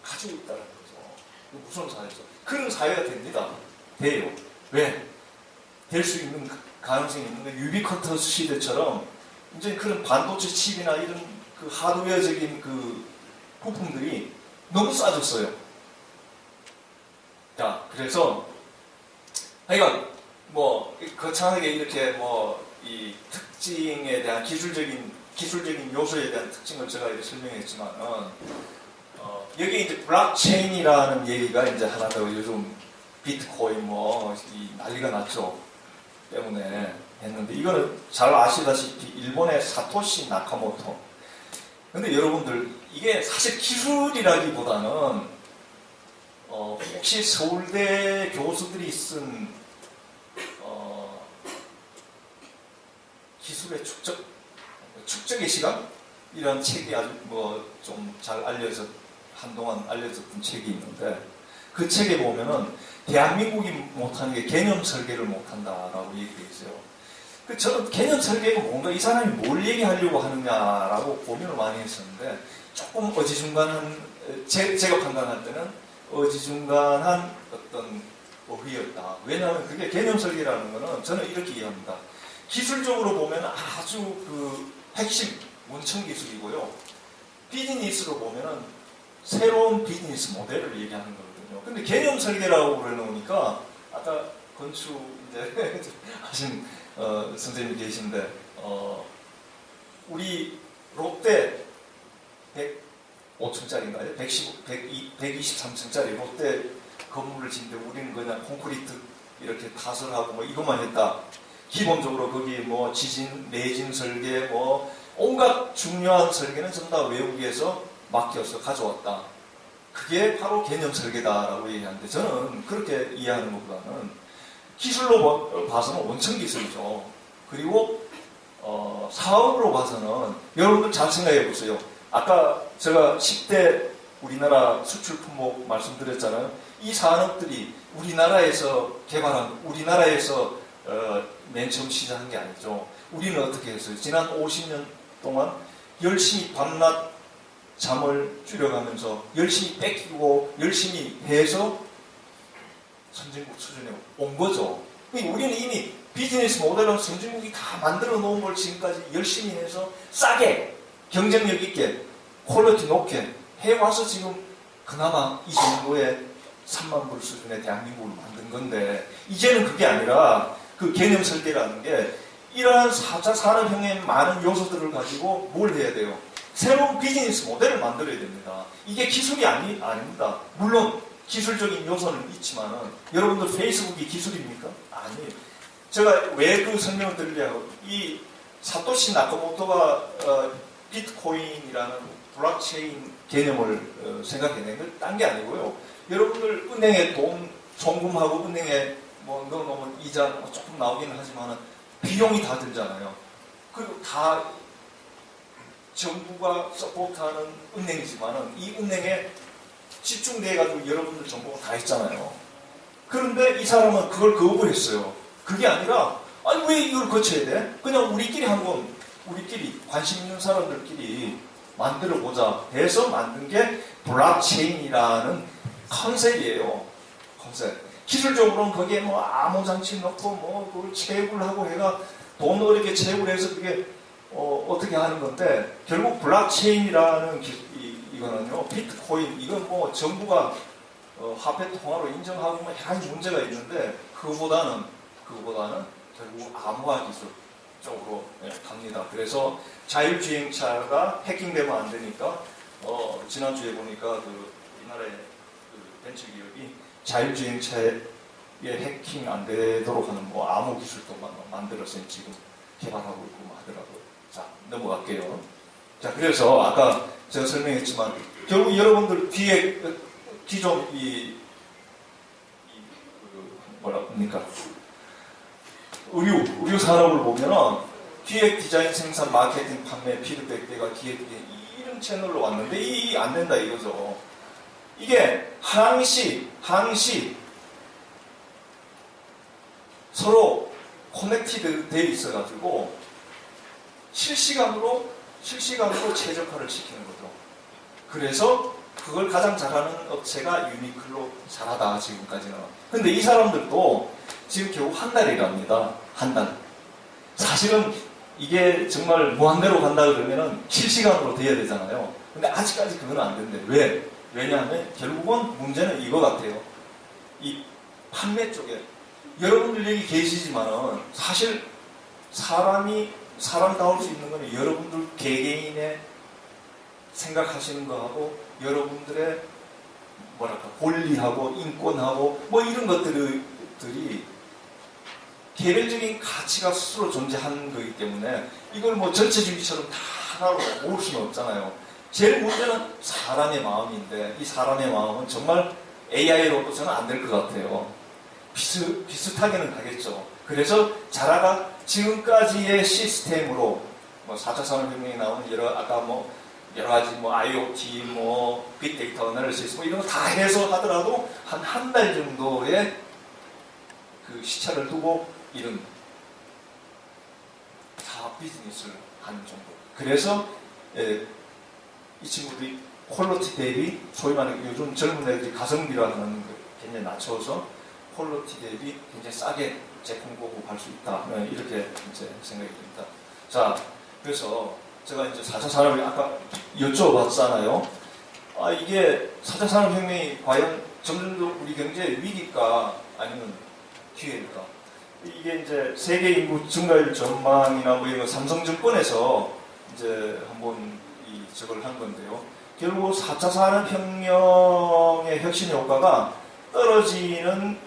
가지고 있다는 거죠. 무서운 사회죠. 그런 사회가 됩니다. 돼요. 왜? 될 수 있는 가능성이 있는데 유비쿼터스 시대처럼 이제 그런 반도체 칩이나 이런 그 하드웨어적인 그 부품들이 너무 싸졌어요. 자, 그래서 하여간 뭐 거창하게 이렇게 뭐 이 특징에 대한 기술적인 요소에 대한 특징을 제가 이렇게 설명했지만 여기 이제 블록체인이라는 얘기가 이제 하나 더 요즘 비트코인 뭐 이 난리가 났죠. 때문에 했는데 이거는 잘 아시다시피 일본의 사토시 나카모토. 근데 여러분들 이게 사실 기술이라기보다는 혹시 서울대 교수들이 쓴 기술의 축적의 시간? 이런 책이 아주 뭐 좀 잘 한동안 알려졌던 책이 있는데 그 책에 보면은 대한민국이 못하는 게 개념 설계를 못한다라고 얘기되어 있어요. 저는 개념 설계가 뭔가 이 사람이 뭘 얘기하려고 하느냐라고 고민을 많이 했었는데 조금 어지중간한 제가 판단할 때는 어지중간한 어떤 어휘였다. 왜냐하면 그게 개념 설계라는 거는 저는 이렇게 이해합니다. 기술적으로 보면 아주 그 핵심 원천 기술이고요. 비즈니스로 보면은 새로운 비즈니스 모델을 얘기하는 거거든요. 근데 개념 설계라고 그러놓으니까 아까 건축 이제 하신 선생님 계신데 우리 롯데 105층짜리인가요? 123층짜리 롯데 건물을 짓는데 우리는 그냥 콘크리트 이렇게 타설하고 뭐 이것만 했다. 기본적으로 거기 뭐 지진, 내진 설계, 뭐 온갖 중요한 설계는 전부 다 외국에서 맡겨서 가져왔다. 그게 바로 개념 설계다라고 얘기하는데 저는 그렇게 이해하는 것보다는 기술로 봐서는 원천 기술이죠. 그리고 사업으로 봐서는 여러분들 잘 생각해 보세요. 아까 제가 10대 우리나라 수출 품목 말씀드렸잖아요. 이 산업들이 우리나라에서 개발한, 우리나라에서 맨 처음 시작한 게 아니죠. 우리는 어떻게 했어요? 지난 50년 동안 열심히 밤낮 잠을 줄여가면서 열심히 뺏기고 열심히 해서 선진국 수준에 온 거죠. 우리는 이미 비즈니스 모델은 선진국이 다 만들어 놓은 걸 지금까지 열심히 해서 싸게 경쟁력 있게 퀄리티 높게 해와서 지금 그나마 이 정도의 3만 불 수준의 대한민국을 만든 건데 이제는 그게 아니라 그 개념 설계라는 게 이러한 4차 산업혁명의 많은 요소들을 가지고 뭘 해야 돼요? 새로운 비즈니스 모델을 만들어야 됩니다. 이게 기술이 아닙니다. 물론 기술적인 요소는 있지만은 여러분들 페이스북이 기술입니까? 아니에요. 제가 왜 그 설명을 드리려고 이 사토시 나카모토가 비트코인이라는 블록체인 개념을 생각해낸 건 딴 게 아니고요. 여러분들 은행에 돈 송금하고 은행에 뭐 넣어놓으면 이자 조금 나오기는 하지만은 비용이 다 들잖아요. 그리고 다 정부가 서포트하는 은행이지만은 이 은행에 집중돼가지고 여러분들 정보가 다 있잖아요. 그런데 이 사람은 그걸 거부를 했어요. 그게 아니라 아니 왜 이걸 거쳐야 돼? 그냥 우리끼리 한번 우리끼리 관심 있는 사람들끼리 만들어보자 해서 만든 게 블록체인이라는 컨셉이에요. 컨셉. 기술적으로는 거기에 뭐 암호 장치 넣고 뭐 그걸 채굴 하고 해가 돈을 이렇게 채굴해서 그게 어떻게 하는 건데 결국 블록체인이라는 이거는요 비트코인 이건 뭐 정부가 화폐 통화로 인정하고 뭐 여러 가지 문제가 있는데 그거보다는 결국 암호화 기술 쪽으로 갑니다. 그래서 자율주행차가 해킹되면 안 되니까 지난주에 보니까 우리나라의 벤처 기업이 자율주행차에 해킹 안 되도록 하는 뭐 암호 기술도 만들어서 지금 개발하고 있고 뭐 하더라고요. 자, 넘어갈게요. 자, 그래서 아까 제가 설명했지만 결국 여러분들 뒤에 기존 뭐라 합니까? 의류 산업을 보면은 기획, 디자인, 생산, 마케팅, 판매, 피드백대가 기획, 이런 채널로 왔는데 이 안 된다 이거죠. 이게 항시 서로 커넥티드 돼 있어가지고 실시간으로 최적화를 시키는 거죠. 그래서 그걸 가장 잘하는 업체가 유니클로 잘하다 지금까지는. 근데 이 사람들도 지금 겨우 한 달이랍니다. 한 달. 사실은 이게 정말 무한대로 간다 그러면은 실시간으로 돼야 되잖아요. 근데 아직까지 그건 안 된대. 왜? 왜냐하면 결국은 문제는 이거 같아요. 이 판매 쪽에 여러분들 여기 계시지만은 사실 사람다울 수 있는 거는 여러분들 개개인의 생각하시는 거하고 여러분들의 권리하고 인권하고 뭐 이런 것들이 개별적인 가치가 스스로 존재하는 거기 때문에 이걸 뭐 전체주의처럼 다 하나로 모을 수는 없잖아요. 제일 문제는 사람의 마음인데 이 사람의 마음은 정말 AI로도 저는 안 될 것 같아요. 비슷하게는 가겠죠. 그래서 자라가 지금까지의 시스템으로 뭐 4차 산업혁명에 나오는 여러 가지 IoT, 빅데이터 애널리시스 이런 거 다 해서 하더라도 한 달 정도의 그 시차를 두고 이런 사업 비즈니스를 하는 정도. 그래서 이 친구들이 퀄리티 대비 소위 말하는 요즘 젊은 애들이 가성비라는 굉장히 낮춰서 퀄리티 대비 굉장히 싸게 제품 공급할 수 있다. 이렇게 이제 생각이 듭니다. 자, 그래서 제가 이제 4차 산업을 아까 여쭤봤잖아요. 이게 4차 산업혁명이 과연 점점 우리 경제의 위기일까 아니면 기회일까? 이게 이제 세계 인구 증가율 전망이나 뭐 이런 거 삼성증권에서 이제 한번 저걸 한 건데요. 결국 4차 산업혁명의 혁신 효과가 떨어지는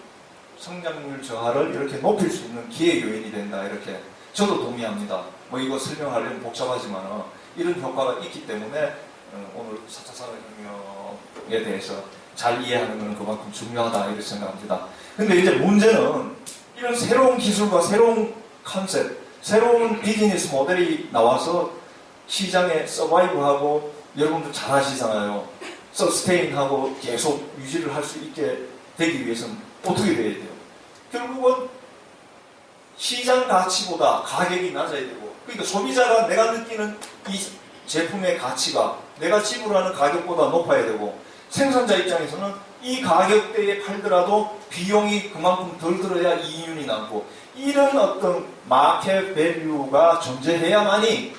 성장률 저하를 이렇게 높일 수 있는 기회 요인이 된다. 이렇게 저도 동의합니다. 뭐 이거 설명하려면 복잡하지만 이런 효과가 있기 때문에 오늘 4차 산업혁명에 대해서 잘 이해하는 것은 그만큼 중요하다 이렇게 생각합니다. 근데 이제 문제는 이런 새로운 기술과 새로운 컨셉, 새로운 비즈니스 모델이 나와서 시장에 서바이브하고 여러분들 잘 아시잖아요. 서스테인하고 계속 유지를 할 수 있게 되기 위해서는 어떻게 돼야 돼요? 결국은 시장 가치보다 가격이 낮아야 되고, 그러니까 소비자가 내가 느끼는 이 제품의 가치가 내가 지불하는 가격보다 높아야 되고, 생산자 입장에서는 이 가격대에 팔더라도 비용이 그만큼 덜 들어야 이윤이 남고, 이런 어떤 마켓 밸류가 존재해야만이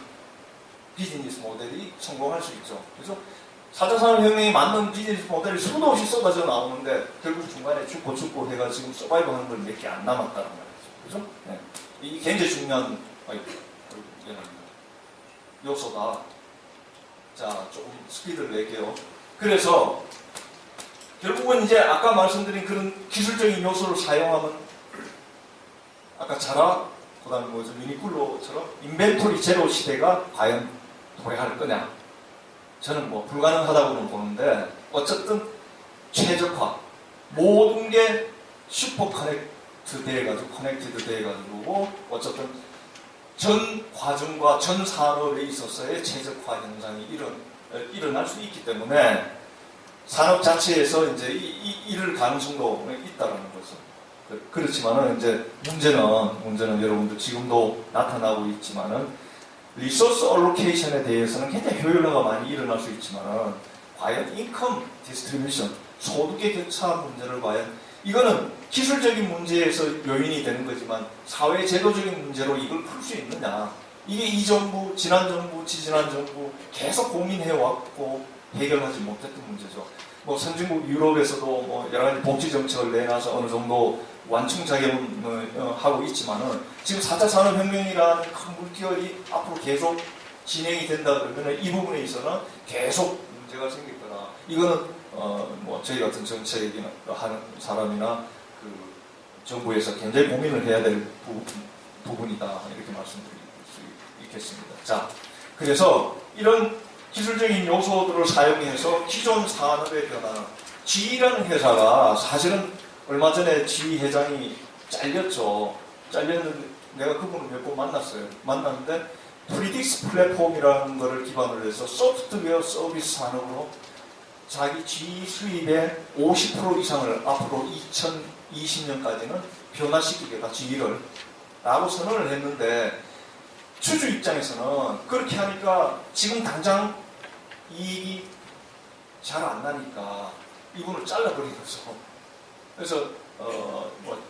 비즈니스 모델이 성공할 수 있죠. 그래서 4차 산업혁명이 맞는 비즈니스 모델이 수도 없이 쏟아져 나오는데 결국 중간에 죽고 해가 지금 서바이브 하는 걸 몇 개 안 남았다는 말이죠. 그죠? 네. 이게 굉장히 중요한 요소다. 자, 조금 스피드를 낼게요. 그래서 결국은 이제 아까 말씀드린 그런 기술적인 요소를 사용하면 아까 자라, 그 다음에 유니클로처럼 인벤토리 제로 시대가 과연 도래할 거냐? 저는 불가능하다고는 보는데 어쨌든 최적화, 모든 게 슈퍼 커넥트 돼가지고 어쨌든 전 과정과 전 산업에 있어서의 최적화 현상이 일어날 수 있기 때문에 산업 자체에서 이제 이럴 가능성도 있다는 거죠. 그렇지만은 이제 문제는 여러분들 지금도 나타나고 있지만은 리소스 얼로케이션에 대해서는 굉장히 효율화가 많이 일어날 수 있지만은 과연 인컴 디스트리뷰션, 소득의 격차 문제를 과연 이거는 기술적인 문제에서 요인이 되는 거지만 사회 제도적인 문제로 이걸 풀 수 있느냐. 이게 이 정부, 지난 정부, 지지난 정부 계속 고민해왔고 해결하지 못했던 문제죠. 뭐 선진국 유럽에서도 뭐 여러 가지 복지 정책을 내놔서 어느 정도 완충작용을 하고 있지만은 지금 4차 산업혁명이라는 큰 물결이 앞으로 계속 진행이 된다 그러면 이 부분에 있어서는 계속 문제가 생길 거다. 이거는 뭐 저희 같은 정책이나 하는 사람이나 그 정부에서 굉장히 고민을 해야 될 부분이다. 이렇게 말씀드릴 수 있겠습니다. 자, 그래서 이런 기술적인 요소들을 사용해서 기존 산업의 변화, GE라는 회사가 사실은 얼마 전에 GE 회장이 잘렸죠. 잘렸는데 내가 그분을 몇 번 만났어요. 만났는데 프리딕스 플랫폼이라는 것을 기반으로 해서 소프트웨어 서비스 산업으로 자기 GE 수입의 50% 이상을 앞으로 2020년까지는 변화시키겠다, GE를. 라고 선언을 했는데 주주 입장에서는 그렇게 하니까 지금 당장 이익이 잘 안 나니까 이분을 잘라버린 거죠. 그래서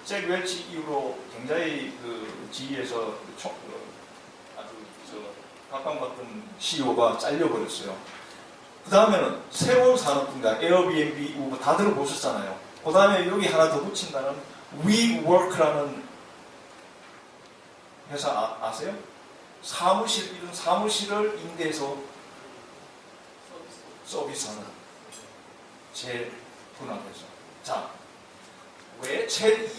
잭 웰치 이후로 굉장히 그 GE에서 아주 각광받던 CEO가 잘려버렸어요. 그 다음에는 새로운 산업 분야, 에어비앤비, 우버 다 들어보셨잖아요. 그 다음에 여기 하나 더 붙인다는 WeWork라는 회사 아세요? 이런 사무실을 임대해서 서비스하는 재분할회사. 자,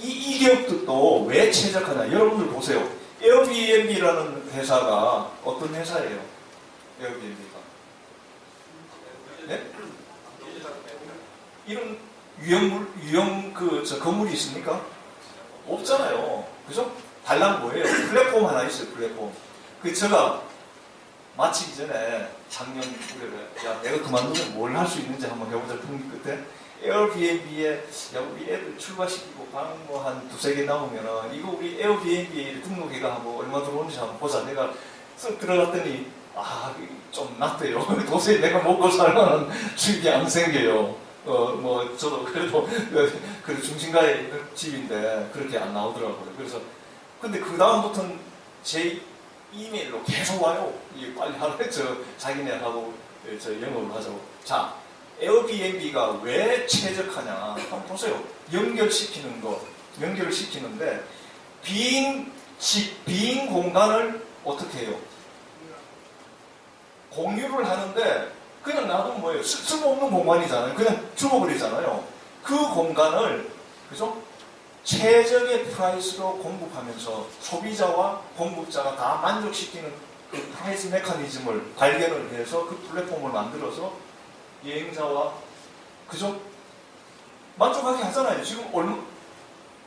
이 기업들도 왜 최적화냐? 여러분들 보세요. 에어비앤비라는 회사가 어떤 회사예요? 에어비앤비가. 네? 이런 유형 건물이 있습니까? 없잖아요. 그죠? 달랑 뭐예요? 플랫폼 하나 있어요, 플랫폼. 제가 마치기 전에 작년 9월에 야, 내가 그만두면 뭘 할 수 있는지 한번 해보자. 그때 에어비앤비에 야, 우리 애들 출발시키고 방 뭐 한 두세 개 나오면은 이거 우리 에어비앤비에 등록해가 뭐 얼마 들어오는지 한번 보자. 내가 쓱 들어갔더니 좀 낫대요. 도저히 내가 먹고 살만한 집이 안 생겨요. 뭐 저도 그래도 그 중심가에 있는 집인데 그렇게 안 나오더라고요. 그래서 근데 그 다음부터는 제 이메일로 계속 와요. 빨리 하라. 자기네하고 영업을 하자고. 자, 에어비앤비가 왜 최적화냐? 한번 보세요. 연결을 시키는데 빈 공간을 어떻게 해요? 공유를 하는데 그냥 놔두면 뭐예요? 쓸모없는 공간이잖아요. 그냥 죽어버리잖아요. 그 공간을 그죠? 최적의 프라이스로 공급하면서 소비자와 공급자가 다 만족시키는 그 프라이스 메커니즘을 발견을 해서 그 플랫폼을 만들어서 여행자와 그죠? 만족하게 하잖아요. 지금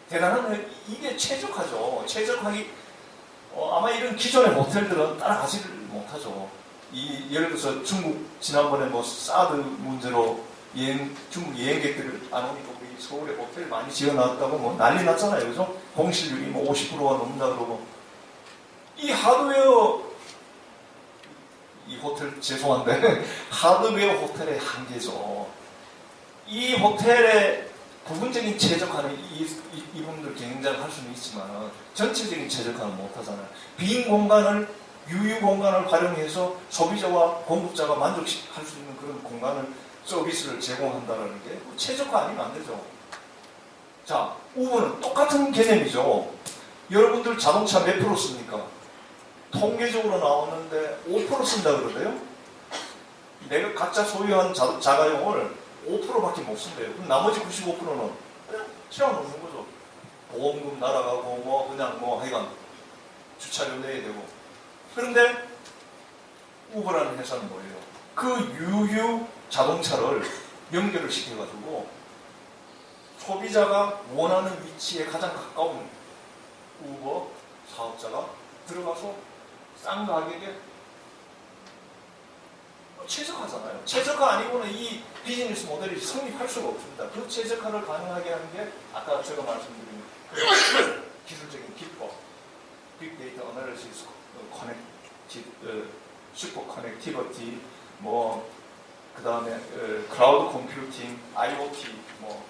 대단한 이게 최적화죠. 최적화기 아마 이런 기존의 호텔들은 따라가지를 못하죠. 예를 들어서 중국 지난번에 뭐 사드 문제로 중국 여행객들을 안 오니까 우리 서울에 호텔 많이 지어놨다고 뭐 난리 났잖아요. 그죠? 공실률이 뭐 50%가 넘는다 그러고 이 호텔 죄송한데 하드웨어 호텔의 한계죠. 이 호텔의 부분적인 최적화는 이분들 경영자가 할 수는 있지만 전체적인 최적화는 못하잖아요. 빈 공간을 유유 공간을 활용해서 소비자와 공급자가 만족할 수 있는 그런 공간을 서비스를 제공한다는 게 최적화 아니면 안 되죠. 자, 우버는 똑같은 개념이죠. 여러분들 자동차 몇 프로 씁니까? 통계적으로 나오는데 5% 쓴다 그러대요. 내가 각자 소유한 자가용을 5%밖에 못 쓴대요. 그럼 나머지 95%는 그냥 채워놓는 거죠. 보험금 날아가고 뭐 그냥 뭐 하여간 주차료 내야 되고. 그런데 우버라는 회사는 뭐예요? 그 유유 자동차를 연결을 시켜가지고 소비자가 원하는 위치에 가장 가까운 우버 사업자가 들어가서 싼 가격에 최적화잖아요. 최적화 아니고는 이 비즈니스 모델이 성립할 수가 없습니다. 그 최적화를 가능하게 하는 게 아까 제가 말씀드린 기술적인 기법, 빅데이터 어널리시스, 슈퍼 커넥티비티, 뭐 그 다음에 클라우드 컴퓨팅, IoT, 뭐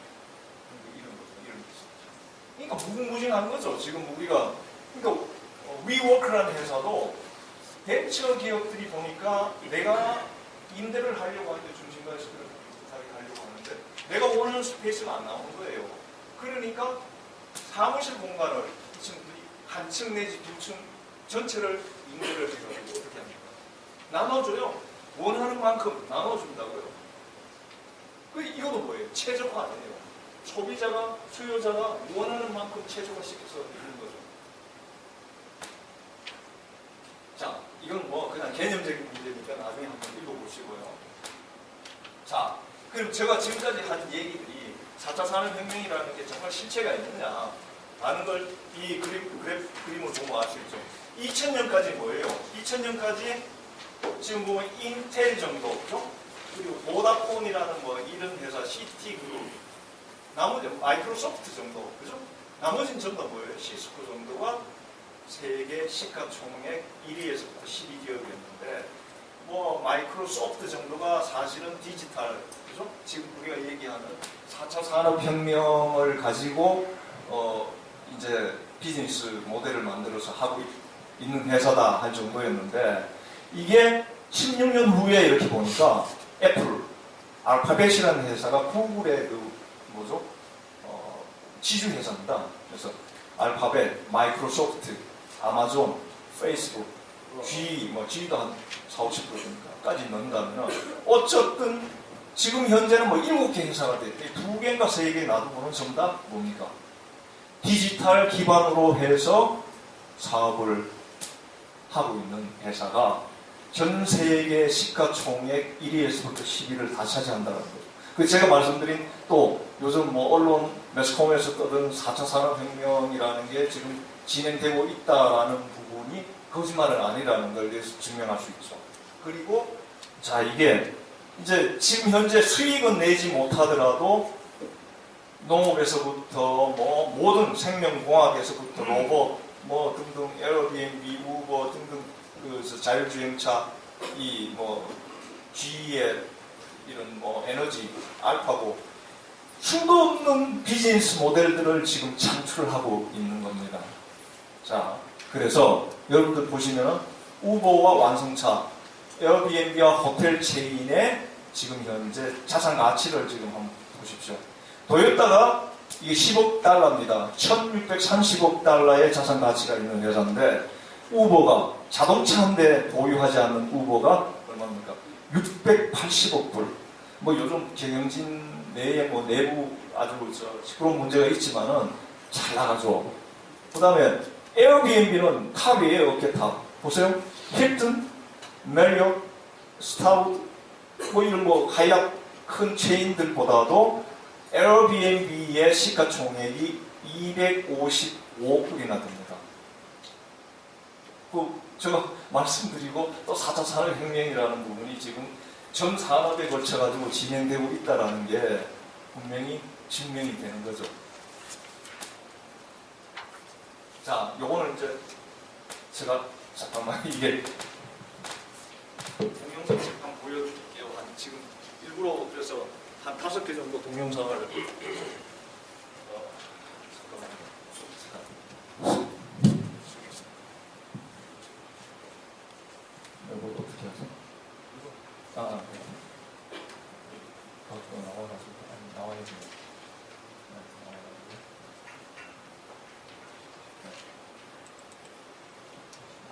이런 그러니까 무궁무진한 거죠. 지금 우리가 그러니까 위워크라는 회사도 벤처 기업들이 보니까 내가 임대를 하려고 하는데 중심가에서를 하려고 하는데 내가 원하는 스페이스가 안 나오는 거예요. 그러니까 사무실 공간을 이 친구들이 한 층 내지 두 층 전체를 임대를 해가지고 어떻게 합니까? 나눠줘요. 원하는 만큼 나눠준다고요. 이것도 뭐예요? 최저화 아니에요. 소비자가, 수요자가 원하는 만큼 최저화시켜서 있는 거죠. 자, 이건 뭐 그냥 개념적인 문제니까 나중에 한번 읽어보시고요. 자, 그럼 제가 지금까지 한 얘기들이 4차 산업혁명이라는 게 정말 실체가 있느냐 라는 걸 이 그림을 보면 알 수 있죠. 2000년까지 뭐예요? 2000년까지 지금 보면 인텔 정도, 그죠? 그리고 보다폰이라는 뭐 이런 회사, CT그룹, 나머지 마이크로소프트 정도, 그죠? 나머지는 전부 다 뭐예요? 시스코 정도가 세계 시가총액 1위에서부터 12기업이었는데, 뭐 마이크로소프트 정도가 사실은 디지털, 그죠? 지금 우리가 얘기하는 4차 산업혁명을 가지고 이제 비즈니스 모델을 만들어서 하고 있는 회사다 할 정도였는데, 이게 16년 후에 이렇게 보니까 애플, 알파벳이라는 회사가 구글의 지주 회사입니다. 그래서 알파벳, 마이크로소프트, 아마존, 페이스북, G도 한 40~50%까지 넣는다면 어쨌든 지금 현재는 뭐 7개 회사가 됐대. 2개인가 3개 놔두고는 전부 다 뭡니까? 디지털 기반으로 해서 사업을 하고 있는 회사가 전 세계 시가총액 1위에서부터 10위를 다 차지한다는 거죠. 그 제가 말씀드린 또 요즘 뭐 언론 매스컴에서 떠든 4차 산업혁명이라는 게 지금 진행되고 있다라는 부분이 거짓말은 아니라는 걸 증명할 수 있죠. 그리고 자, 이게 이제 지금 현재 수익은 내지 못하더라도 농업에서부터 뭐 모든 생명공학에서부터 로봇 뭐 등등 에어비앤비, 우버 등등 그 자율주행차 이 뭐 G의 이런 뭐 에너지 알파고 수도 없는 비즈니스 모델들을 지금 창출을 하고 있는 겁니다. 자, 그래서 여러분들 보시면 우버와 완성차, 에어비앤비와 호텔 체인의 지금 현재 자산 가치를 지금 한번 보십시오. 도요타가 이게 10억 달러입니다. 1630억 달러의 자산 가치가 있는 회사인데, 우버가 자동차 한 대 보유하지 않는 우버가 얼마입니까? 680억 불. 뭐 요즘 경영진 내에 뭐 내부 아주 시끄러운 문제가 있지만은 잘 나가죠. 그 다음에 에어비앤비는 탑이에요. 어깨탑. 보세요. 힐튼, 메리엇, 스타우드 뭐 이런 뭐 하이압 큰 체인들보다도 에어비앤비의 시가총액이 255불이나 됩니다. 제가 말씀드리고 또 4차 산업혁명이라는 부분이 지금 전 산업에 걸쳐가지고 진행되고 있다는 게 분명히 증명이 되는 거죠. 자, 요거는 이제 제가 잠깐만 이게 동영상 잠깐 보여드릴게요. 지금 일부러 그래서 한 5개 정도 동영상을 이거 어떻게 하세요? 네. 나와가지고 나와야 돼요.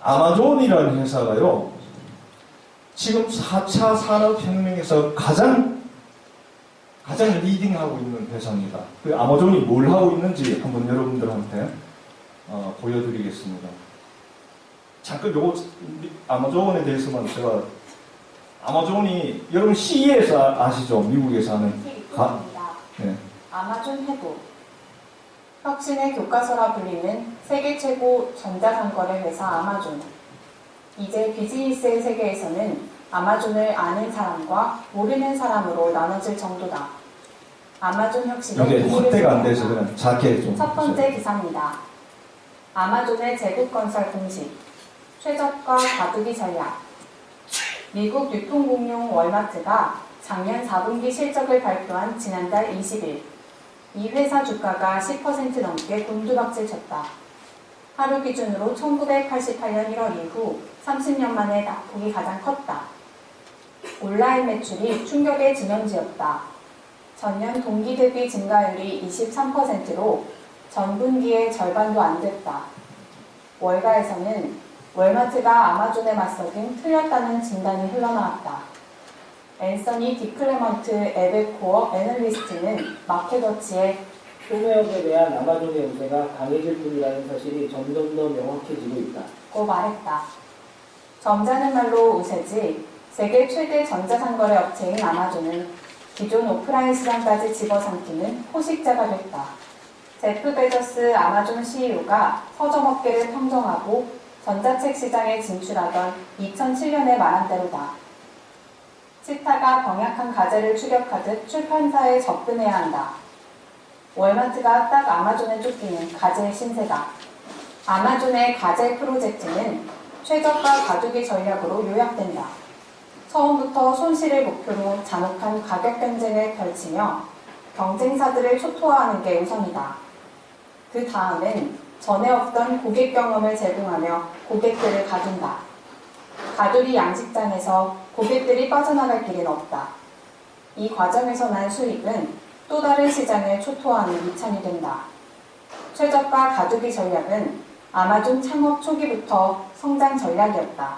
아마존이라는 회사가요, 지금 4차 산업혁명에서 가장 리딩하고 있는 회사입니다. 그 아마존이 뭘 하고 있는지 한번 여러분들한테 보여드리겠습니다. 잠깐 요거 아마존에 대해서만 제가, 아마존이 여러분 CES 아시죠? 미국에서 하는 네. 아마존 해부 혁신의 교과서라 불리는 세계 최고 전자상거래 회사 아마존. 이제 비즈니스의 세계에서는 아마존을 아는 사람과 모르는 사람으로 나눠질 정도다. 아마존 혁신의 이게 확대가 안 돼서 그냥 작게 좀. 첫 번째 기사입니다. 아마존의 제국 건설 공식, 최저가 과도기 전략. 미국 유통공용 월마트가 작년 4분기 실적을 발표한 지난달 20일 이 회사 주가가 10% 넘게 곤두박질 쳤다. 하루 기준으로 1988년 1월 이후 30년 만에 낙폭이 가장 컸다. 온라인 매출이 충격의 진원지였다. 전년 동기 대비 증가율이 23%로 전분기의 절반도 안 됐다. 월가에서는 월마트가 아마존에 맞서긴 틀렸다는 진단이 흘러나왔다. 앤서니 디클레먼트 에베코어 애널리스트는 마켓워치에 소매업에 대한 아마존의 우세가 강해질 뿐이라는 사실이 점점 더 명확해지고 있다. 고 말했다. 점잖은 말로 우세지 세계 최대 전자상거래 업체인 아마존은 기존 오프라인 시장까지 집어삼키는 포식자가 됐다. 제프 베조스 아마존 CEO가 서점업계를 평정하고 전자책 시장에 진출하던 2007년에 말한 대로다. 치타가 병약한 가재를 추격하듯 출판사에 접근해야 한다. 월마트가 딱 아마존에 쫓기는 가재의 신세다. 아마존의 가재 프로젝트는 최저가 가두기 전략으로 요약된다. 처음부터 손실을 목표로 잔혹한 가격 경쟁을 펼치며 경쟁사들을 초토화하는 게 우선이다. 그 다음은 전에 없던 고객 경험을 제공하며 고객들을 가둔다. 가두리 양식장에서 고객들이 빠져나갈 길은 없다. 이 과정에서 난 수익은 또 다른 시장을 초토화하는 미찬이 된다. 최저가 가두기 전략은 아마존 창업 초기부터 성장 전략이었다.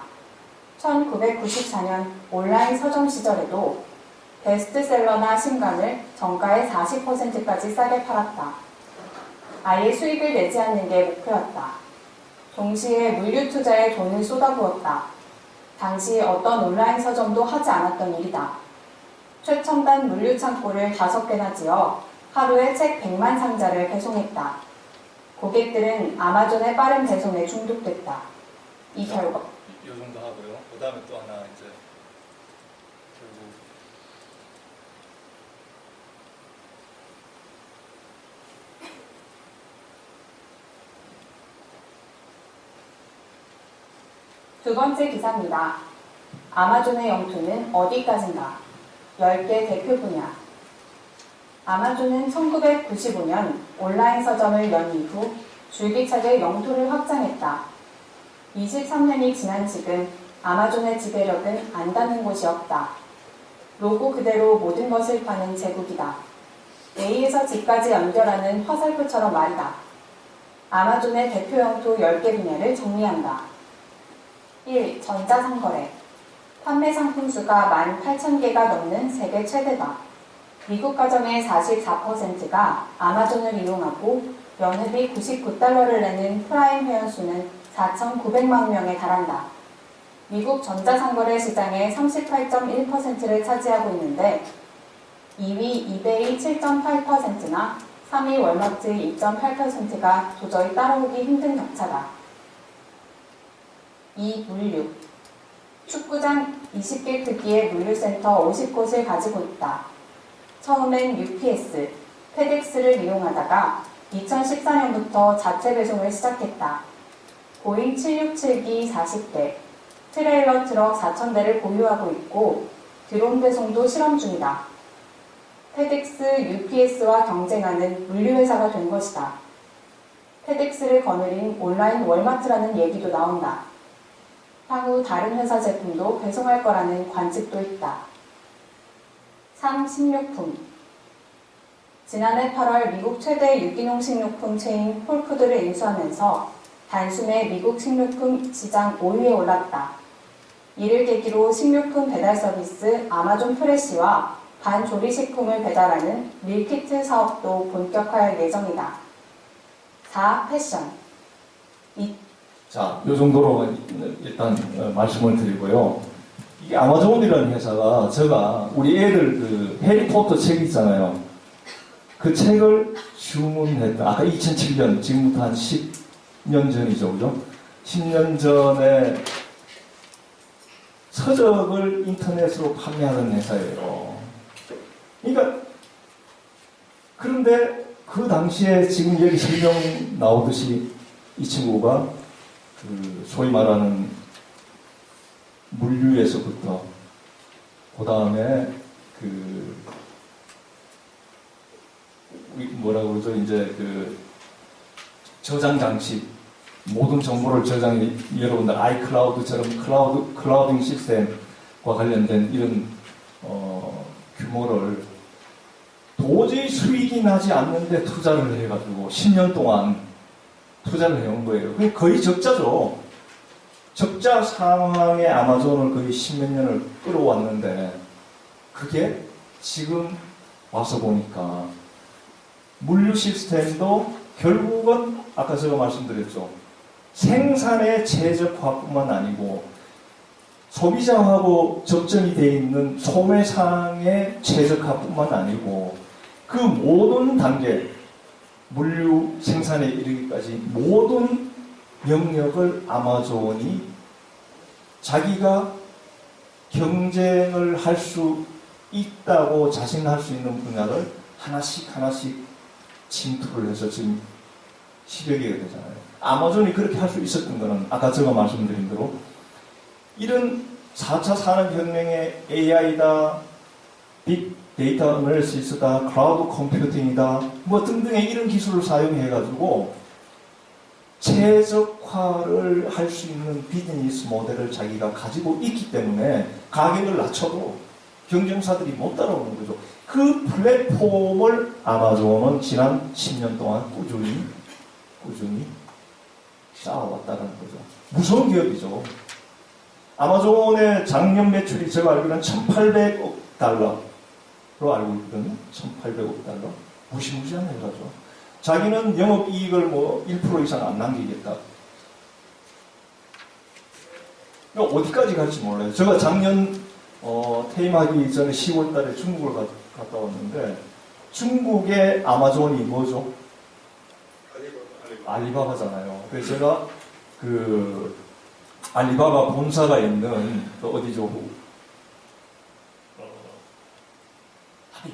1994년 온라인 서점 시절에도 베스트셀러나 신간을 정가의 40%까지 싸게 팔았다. 아예 수익을 내지 않는 게 목표였다. 동시에 물류 투자에 돈을 쏟아부었다. 당시 어떤 온라인 서점도 하지 않았던 일이다. 최첨단 물류 창고를 5개나 지어 하루에 책 100만 상자를 배송했다. 고객들은 아마존의 빠른 배송에 중독됐다. 이 결과 요 정도 하고요. 그 다음에 또 하나 이제 결국 두 번째 기사입니다. 아마존의 영토는 어디까지인가? 10개 대표 분야. 아마존은 1995년 온라인 서점을 연 이후 줄기차게 영토를 확장했다. 23년이 지난 지금 아마존의 지배력은 안 닿는 곳이 없다. 로고 그대로 모든 것을 파는 제국이다. A에서 G까지 연결하는 화살표처럼 말이다. 아마존의 대표 영토 10개 분야를 정리한다. 1. 전자상거래. 판매 상품 수가 18,000개가 넘는 세계 최대다. 미국 가정의 44%가 아마존을 이용하고 연회비 99달러를 내는 프라임 회원수는 4,900만 명에 달한다. 미국 전자상거래 시장의 38.1%를 차지하고 있는데 2위 이베이 7.8%나 3위 월마트 2.8%가 도저히 따라오기 힘든 격차다. 2. 물류. 축구장 20개 크기의 물류센터 50곳을 가지고 있다. 처음엔 UPS, 페덱스를 이용하다가 2014년부터 자체 배송을 시작했다. 보잉 767기 40대, 트레일러 트럭 4,000대를 보유하고 있고 드론 배송도 실험 중이다. 페덱스, UPS와 경쟁하는 물류회사가 된 것이다. 페덱스를 거느린 온라인 월마트라는 얘기도 나온다. 향후 다른 회사 제품도 배송할 거라는 관측도 있다. 3. 식료품. 지난해 8월 미국 최대 유기농 식료품 체인 홀푸드를 인수하면서 단숨에 미국 식료품 시장 5위에 올랐다. 이를 계기로 식료품 배달 서비스 아마존 프레시와 반조리식품을 배달하는 밀키트 사업도 본격화할 예정이다. 4. 패션. 자, 이 정도로 일단 말씀을 드리고요. 이 아마존이라는 회사가 제가 우리 애들 그 해리포터 책 있잖아요. 그 책을 주문했다. 아까 2007년, 지금부터 한 10년 전이죠, 그죠? 10년 전에 서적을 인터넷으로 판매하는 회사예요. 그러니까 그런데 그 당시에 지금 여기 설명 나오듯이 이 친구가 그 소위 말하는 물류에서부터 그 다음에 그 뭐라고 그러죠? 이제 그 저장 장치 모든 정보를 저장해 여러분들 아이클라우드처럼 클라우딩 시스템과 관련된 이런 규모를 도저히 수익이 나지 않는데 투자를 해가지고 10년 동안 투자를 해온 거예요. 그게 거의 적자죠. 적자 상황에 아마존을 거의 10몇 년을 끌어왔는데 그게 지금 와서 보니까 물류 시스템도 결국은 아까 제가 말씀드렸죠. 생산의 최적화뿐만 아니고 소비자하고 접점이 되어 있는 소매상의 최적화뿐만 아니고 그 모든 단계 물류 생산에 이르기까지 모든 영역을 아마존이 자기가 경쟁을 할 수 있다고 자신할 수 있는 분야를 하나씩 침투를 해서 지금 10여 개가 되잖아요. 아마존이 그렇게 할 수 있었던 거는 아까 제가 말씀드린 대로 이런 4차 산업혁명의 AI다, 빅데이터 어널리시스다, 클라우드 컴퓨팅이다, 뭐 등등의 이런 기술을 사용해가지고 최적화를 할 수 있는 비즈니스 모델을 자기가 가지고 있기 때문에 가격을 낮춰도 경쟁사들이 못 따라오는 거죠. 그 플랫폼을 아마존은 지난 10년 동안 꾸준히 쌓아왔다는 거죠. 무서운 기업이죠. 아마존의 작년 매출이 제가 알기로는 1,800억 달러로 알고 있거든요. 1,800억 달러. 무시무시한 회사죠. 자기는 영업이익을 뭐 1% 이상 안 남기겠다. 어디까지 갈지 몰라요. 제가 작년 퇴임하기 전에 10월 달에 중국을 갔다 왔는데 중국의 아마존이 뭐죠? 알리바바잖아요. 그래서 제가 그 알리바바 본사가 있는 어디죠?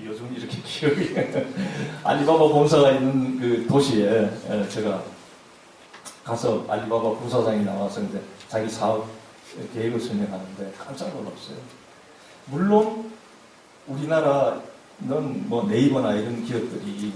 요즘 이렇게 기억이 알리바바 본사가 있는 그 도시에 제가 가서 알리바바 부사장이 나와서 이제 자기 사업 계획을 설명하는데 깜짝 놀랐어요. 물론 우리나라는 뭐 네이버나 이런 기업들이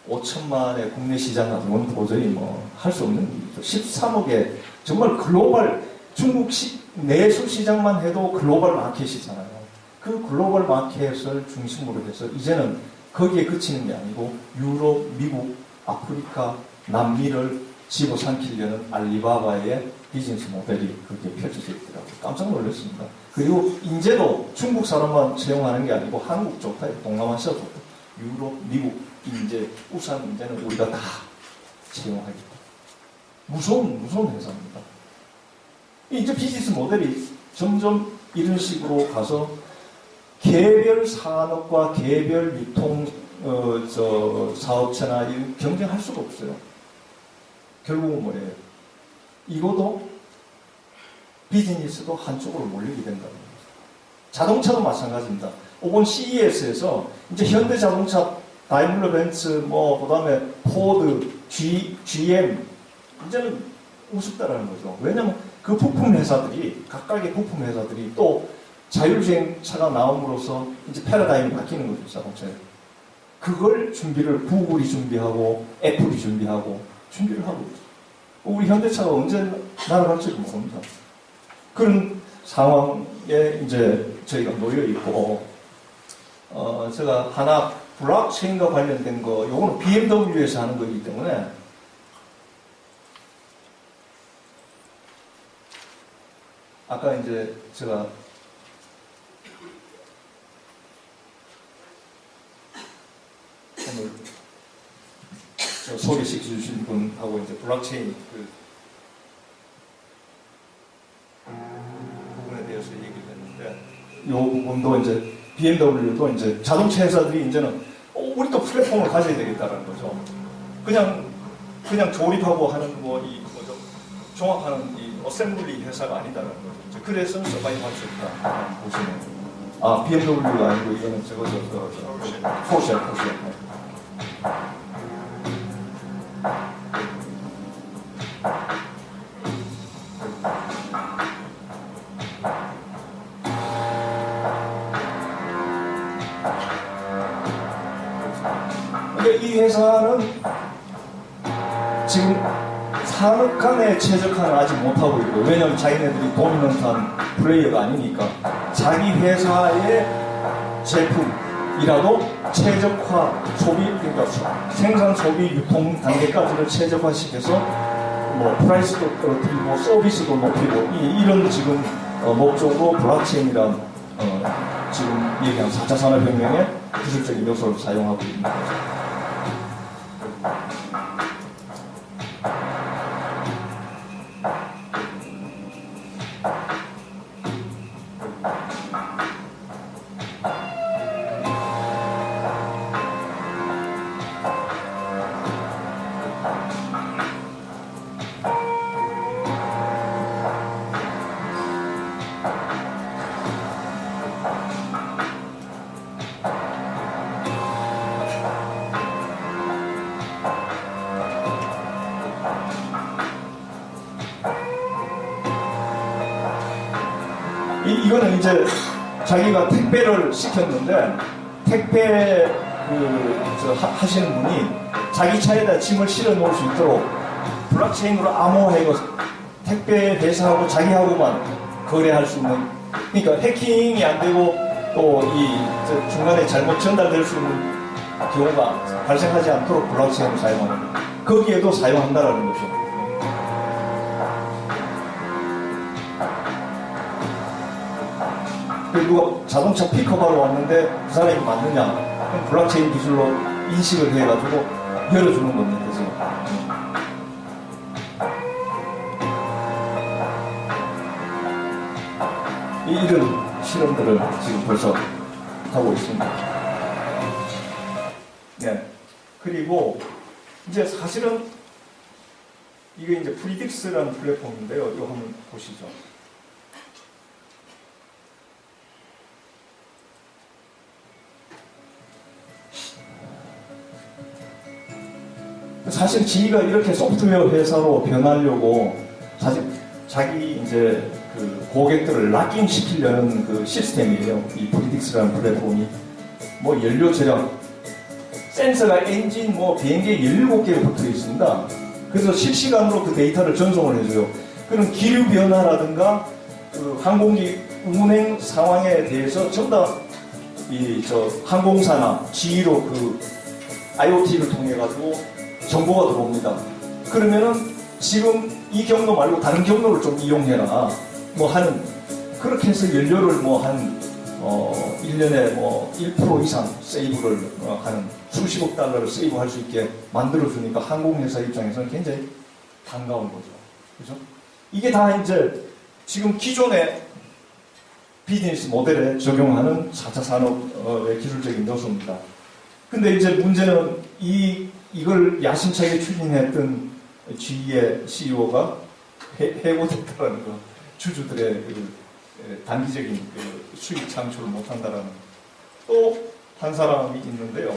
5천만의 국내 시장 가지고는 도저히 뭐 할 수 없는 일이죠. 13억의 정말 글로벌 중국 내수 시장만 해도 글로벌 마켓이잖아요. 그 글로벌 마켓을 중심으로 해서 이제는 거기에 그치는 게 아니고 유럽, 미국, 아프리카, 남미를 집어삼키려는 알리바바의 비즈니스 모델이 그렇게 펼쳐져 있더라고요. 깜짝 놀랐습니다. 그리고 인재도 중국 사람만 채용하는 게 아니고 한국 쪽도 동남아시아도 유럽, 미국 인재, 우산 인재는 우리가 다 채용하겠다. 무서운 회사입니다. 이제 비즈니스 모델이 점점 이런 식으로 가서 개별 산업과 개별 유통 사업체나 경쟁할 수가 없어요. 결국은 뭐예요? 이것도 비즈니스도 한쪽으로 몰리게 된다는 거죠. 자동차도 마찬가지입니다. 이번 CES에서 이제 현대자동차, 다이물러 벤츠, 그다음에 포드, GM 이제는 우습다라는 거죠. 왜냐하면 그 부품 회사들이 각각의 부품 회사들이 또 자율주행차가 나옴으로써 이제 패러다임이 바뀌는 거죠, 자동차에. 그걸 구글이 준비하고 애플이 준비하고 준비를 하고 있죠. 우리 현대차가 언제 날아갈지 모릅니다. 그런 상황에 이제 저희가 놓여 있고, 제가 하나 블록체인과 관련된 거, 요거는 BMW에서 하는 거기 때문에 아까 이제 제가 오늘 소개시켜 주신 분하고 이제 블록체인 부분에 대해서 얘기를 했는데, 이 부분도 이제 BMW도 이제 자동차 회사들이 이제는 우리도 플랫폼을 가져야 되겠다라는 거죠. 그냥 조립하고 하는 종합하는 이 어셈블리 회사가 아니다라는 거죠. 그래서 서바이브 할 수 있다 보시면. BMW가 아니고 이거는 포르쉐. 이 회사는 지금 산업간의 최적화는 아직 못하고 있고, 왜냐하면 자기네들이 도미넌트한 플레이어가 아니니까 자기 회사의 제품이라도 최적화 소비, 그러니까 생산 소비 유통 단계까지를 최적화시켜서 뭐 프라이스도 떨어뜨리고 서비스도 높이고 이런 지금 목적으로 블록체인이란 지금 얘기한 4차 산업혁명의 기술적인 요소를 사용하고 있는 거죠. 이거는 이제 자기가 택배를 시켰는데 택배 하시는 분이 자기 차에다 짐을 실어 놓을 수 있도록 블록체인으로 암호화해서 택배 회사하고 자기하고만 거래할 수 있는, 그러니까 해킹이 안 되고 또 이 중간에 잘못 전달될 수 있는 경우가 발생하지 않도록 블록체인을 사용하는 거예요. 거기에도 사용한다라는 거죠. 누가 자동차 픽업하러 왔는데 그 사람이 맞느냐? 그럼 블록체인 기술로 인식을 해가지고 열어주는 겁니다. 그래서 이런 실험들을 지금 벌써 하고 있습니다. 네. 그리고 이제 사실은 이게 이제 프리딕스라는 플랫폼인데요. 이거 한번 보시죠. 사실 지가 이렇게 소프트웨어 회사로 변하려고 사실 자기 이제 그 고객들을 락인 시키려는 그 시스템이에요. 이 프리딕스라는 플랫폼이 뭐 연료 절약, 센서가 엔진 뭐 비행기에 17개가 붙어 있습니다. 그래서 실시간으로 그 데이터를 전송을 해줘요. 그런 기류 변화라든가 그 항공기 운행 상황에 대해서 전부 다 이 항공사나 지휘로 그 IoT를 통해 가지고 정보가 들어옵니다. 그러면은 지금 이 경로 말고 다른 경로를 좀 이용해라. 뭐 하는, 그렇게 해서 연료를 뭐 한 1년에 뭐 1% 이상 세이브를 하는 수십억 달러를 세이브할 수 있게 만들어주니까 항공회사 입장에서는 굉장히 반가운 거죠. 그죠? 이게 다 이제 지금 기존의 비즈니스 모델에 적용하는 4차 산업의 기술적인 요소입니다. 근데 이제 문제는 이걸 야심차게 추진했던 GE의 CEO가 해고됐다는 거, 주주들의 그 단기적인 그 수익 창출을 못한다라는. 또 한 사람이 있는데요.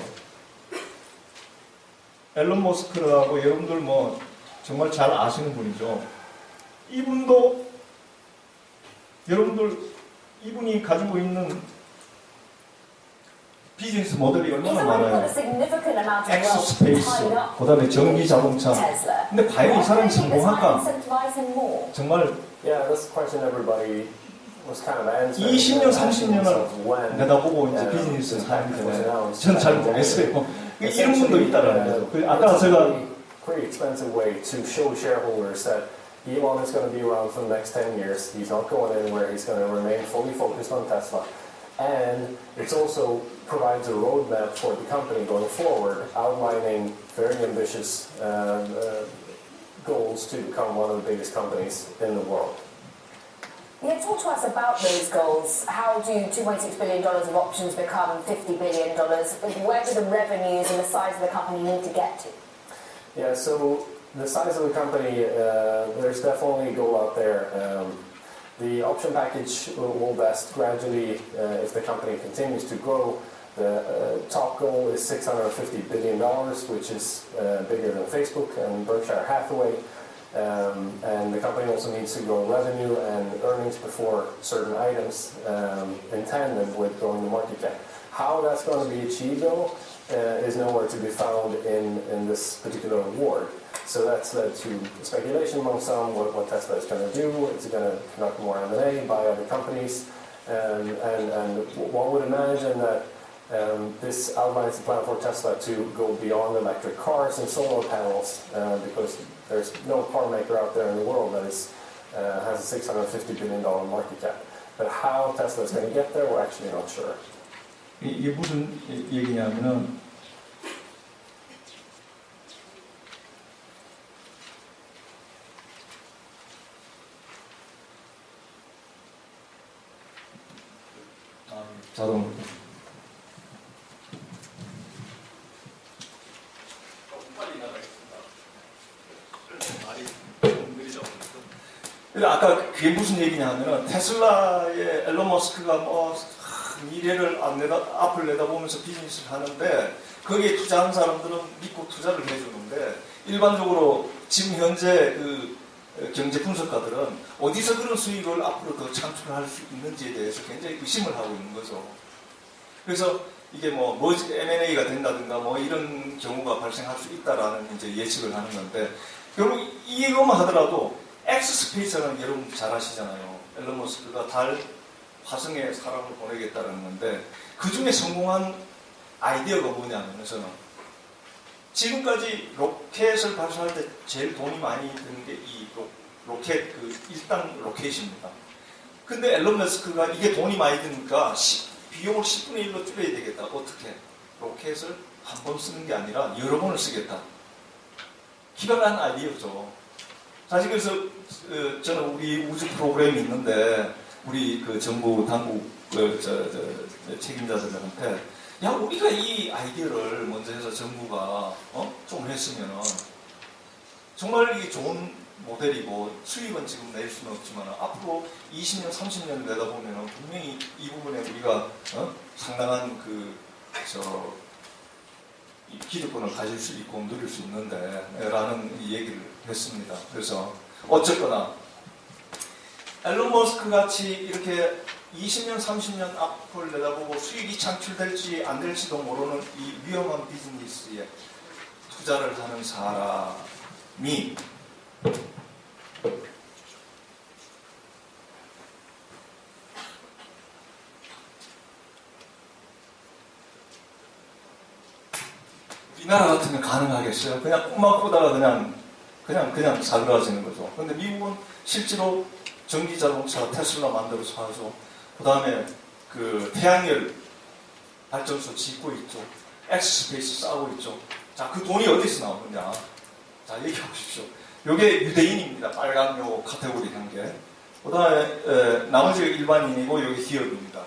앨런 머스크라고 여러분들 뭐 정말 잘 아시는 분이죠. 이분도 여러분들 이분이 가지고 있는 비즈니스 모델이 얼마나 많아요. 엑스스페이스, 그 다음에 전기 자동차. 근데 과연 이 사람이 성공할까? 정말 Yeah, that's the question everybody was kind of answering. 20년, 30년을 내다보고 이제 비즈니스 하기 전에 저는 잘 모르겠어요. 이런 분도 있다라는 거죠. 아까 제가 pretty expensive way to show shareholders that Elon is going to be around for the next 10 years. He's not going anywhere. He's going to remain fully focused on Tesla. And it also provides a roadmap for the company going forward, outlining very ambitious goals to become one of the biggest companies in the world. Yeah, talk to us about those goals. How do $2.6 billion of options become $50 billion? Where do the revenues and the size of the company need to get to? Yeah, so the size of the company, there's definitely a goal out there. The option package will vest gradually if the company continues to grow. The top goal is $650 billion, which is bigger than Facebook and Berkshire Hathaway. And the company also needs to grow revenue and earnings before certain items in tandem with growing the market cap. How that's going to be achieved, though, is nowhere to be found in this particular award. So that's led to speculation among some what Tesla is going to do. Is it going to conduct more M&A, buy other companies? And one would imagine that this outlines the plan for Tesla to go beyond electric cars and solar panels, because there's no car maker out there in the world that has a $650 billion market cap. But how Tesla is going to get there, we're actually not sure. 이게 무슨 얘기냐면은 자동 아까 그게 무슨 얘기냐면은 테슬라의 앨런 머스크가 미래를 앞을 내다보면서 비즈니스를 하는데 거기에 투자한 사람들은 믿고 투자를 해주는데 일반적으로 지금 현재 그 경제 분석가들은 어디서 그런 수익을 앞으로 더 창출할 수 있는지에 대해서 굉장히 의심을 하고 있는 거죠. 그래서 이게 뭐 M&A가 된다든가 뭐 이런 경우가 발생할 수 있다라는 이제 예측을 하는 건데 결국 이것만 하더라도 엑스스페이스라는 여러분 잘 아시잖아요. 앨런 머스크가 달 화성에 사람을 보내겠다는 건데 그 중에 성공한 아이디어가 뭐냐면 저는 지금까지 로켓을 발사할 때 제일 돈이 많이 드는 게 이 로켓 그 1단 로켓입니다. 근데 앨런 머스크가 이게 돈이 많이 드니까 비용을 10분의 1로 줄여야 되겠다. 어떻게? 로켓을 한 번 쓰는 게 아니라 여러 번을 쓰겠다. 기가 막힌 아이디어죠. 사실 그래서 저는 우리 우주 프로그램이 있는데 우리 그 정부 당국 책임자들한테 야 우리가 이 아이디어를 먼저 해서 정부가 좀 했으면은 정말 이게 좋은 모델이고 수익은 지금 낼 수는 없지만 앞으로 20년, 30년 내다보면은 분명히 이 부분에 우리가 상당한 이 기득권을 가질 수 있고 누릴 수 있는데 라는 얘기를 했습니다. 그래서 어쨌거나 앨런 머스크 같이 이렇게 20년, 30년 앞을 내다보고 수익이 창출될지 안 될지도 모르는 이 위험한 비즈니스에 투자를 하는 사람이 우리나라 같으면 가능하겠어요? 그냥 꿈만 꾸다가 그냥 사그라지는 거죠. 근데 미국은 실제로 전기 자동차 테슬라 만들어서 하죠. 그 다음에 그 태양열 발전소 짓고 있죠. 엑스스페이스 싸우고 있죠. 자, 그 돈이 어디서 나오느냐? 자, 얘기해 보십시오. 요게 유대인입니다. 빨간 요 카테고리 한 게. 그 다음에 나머지가 일반인이고 여기 기업입니다.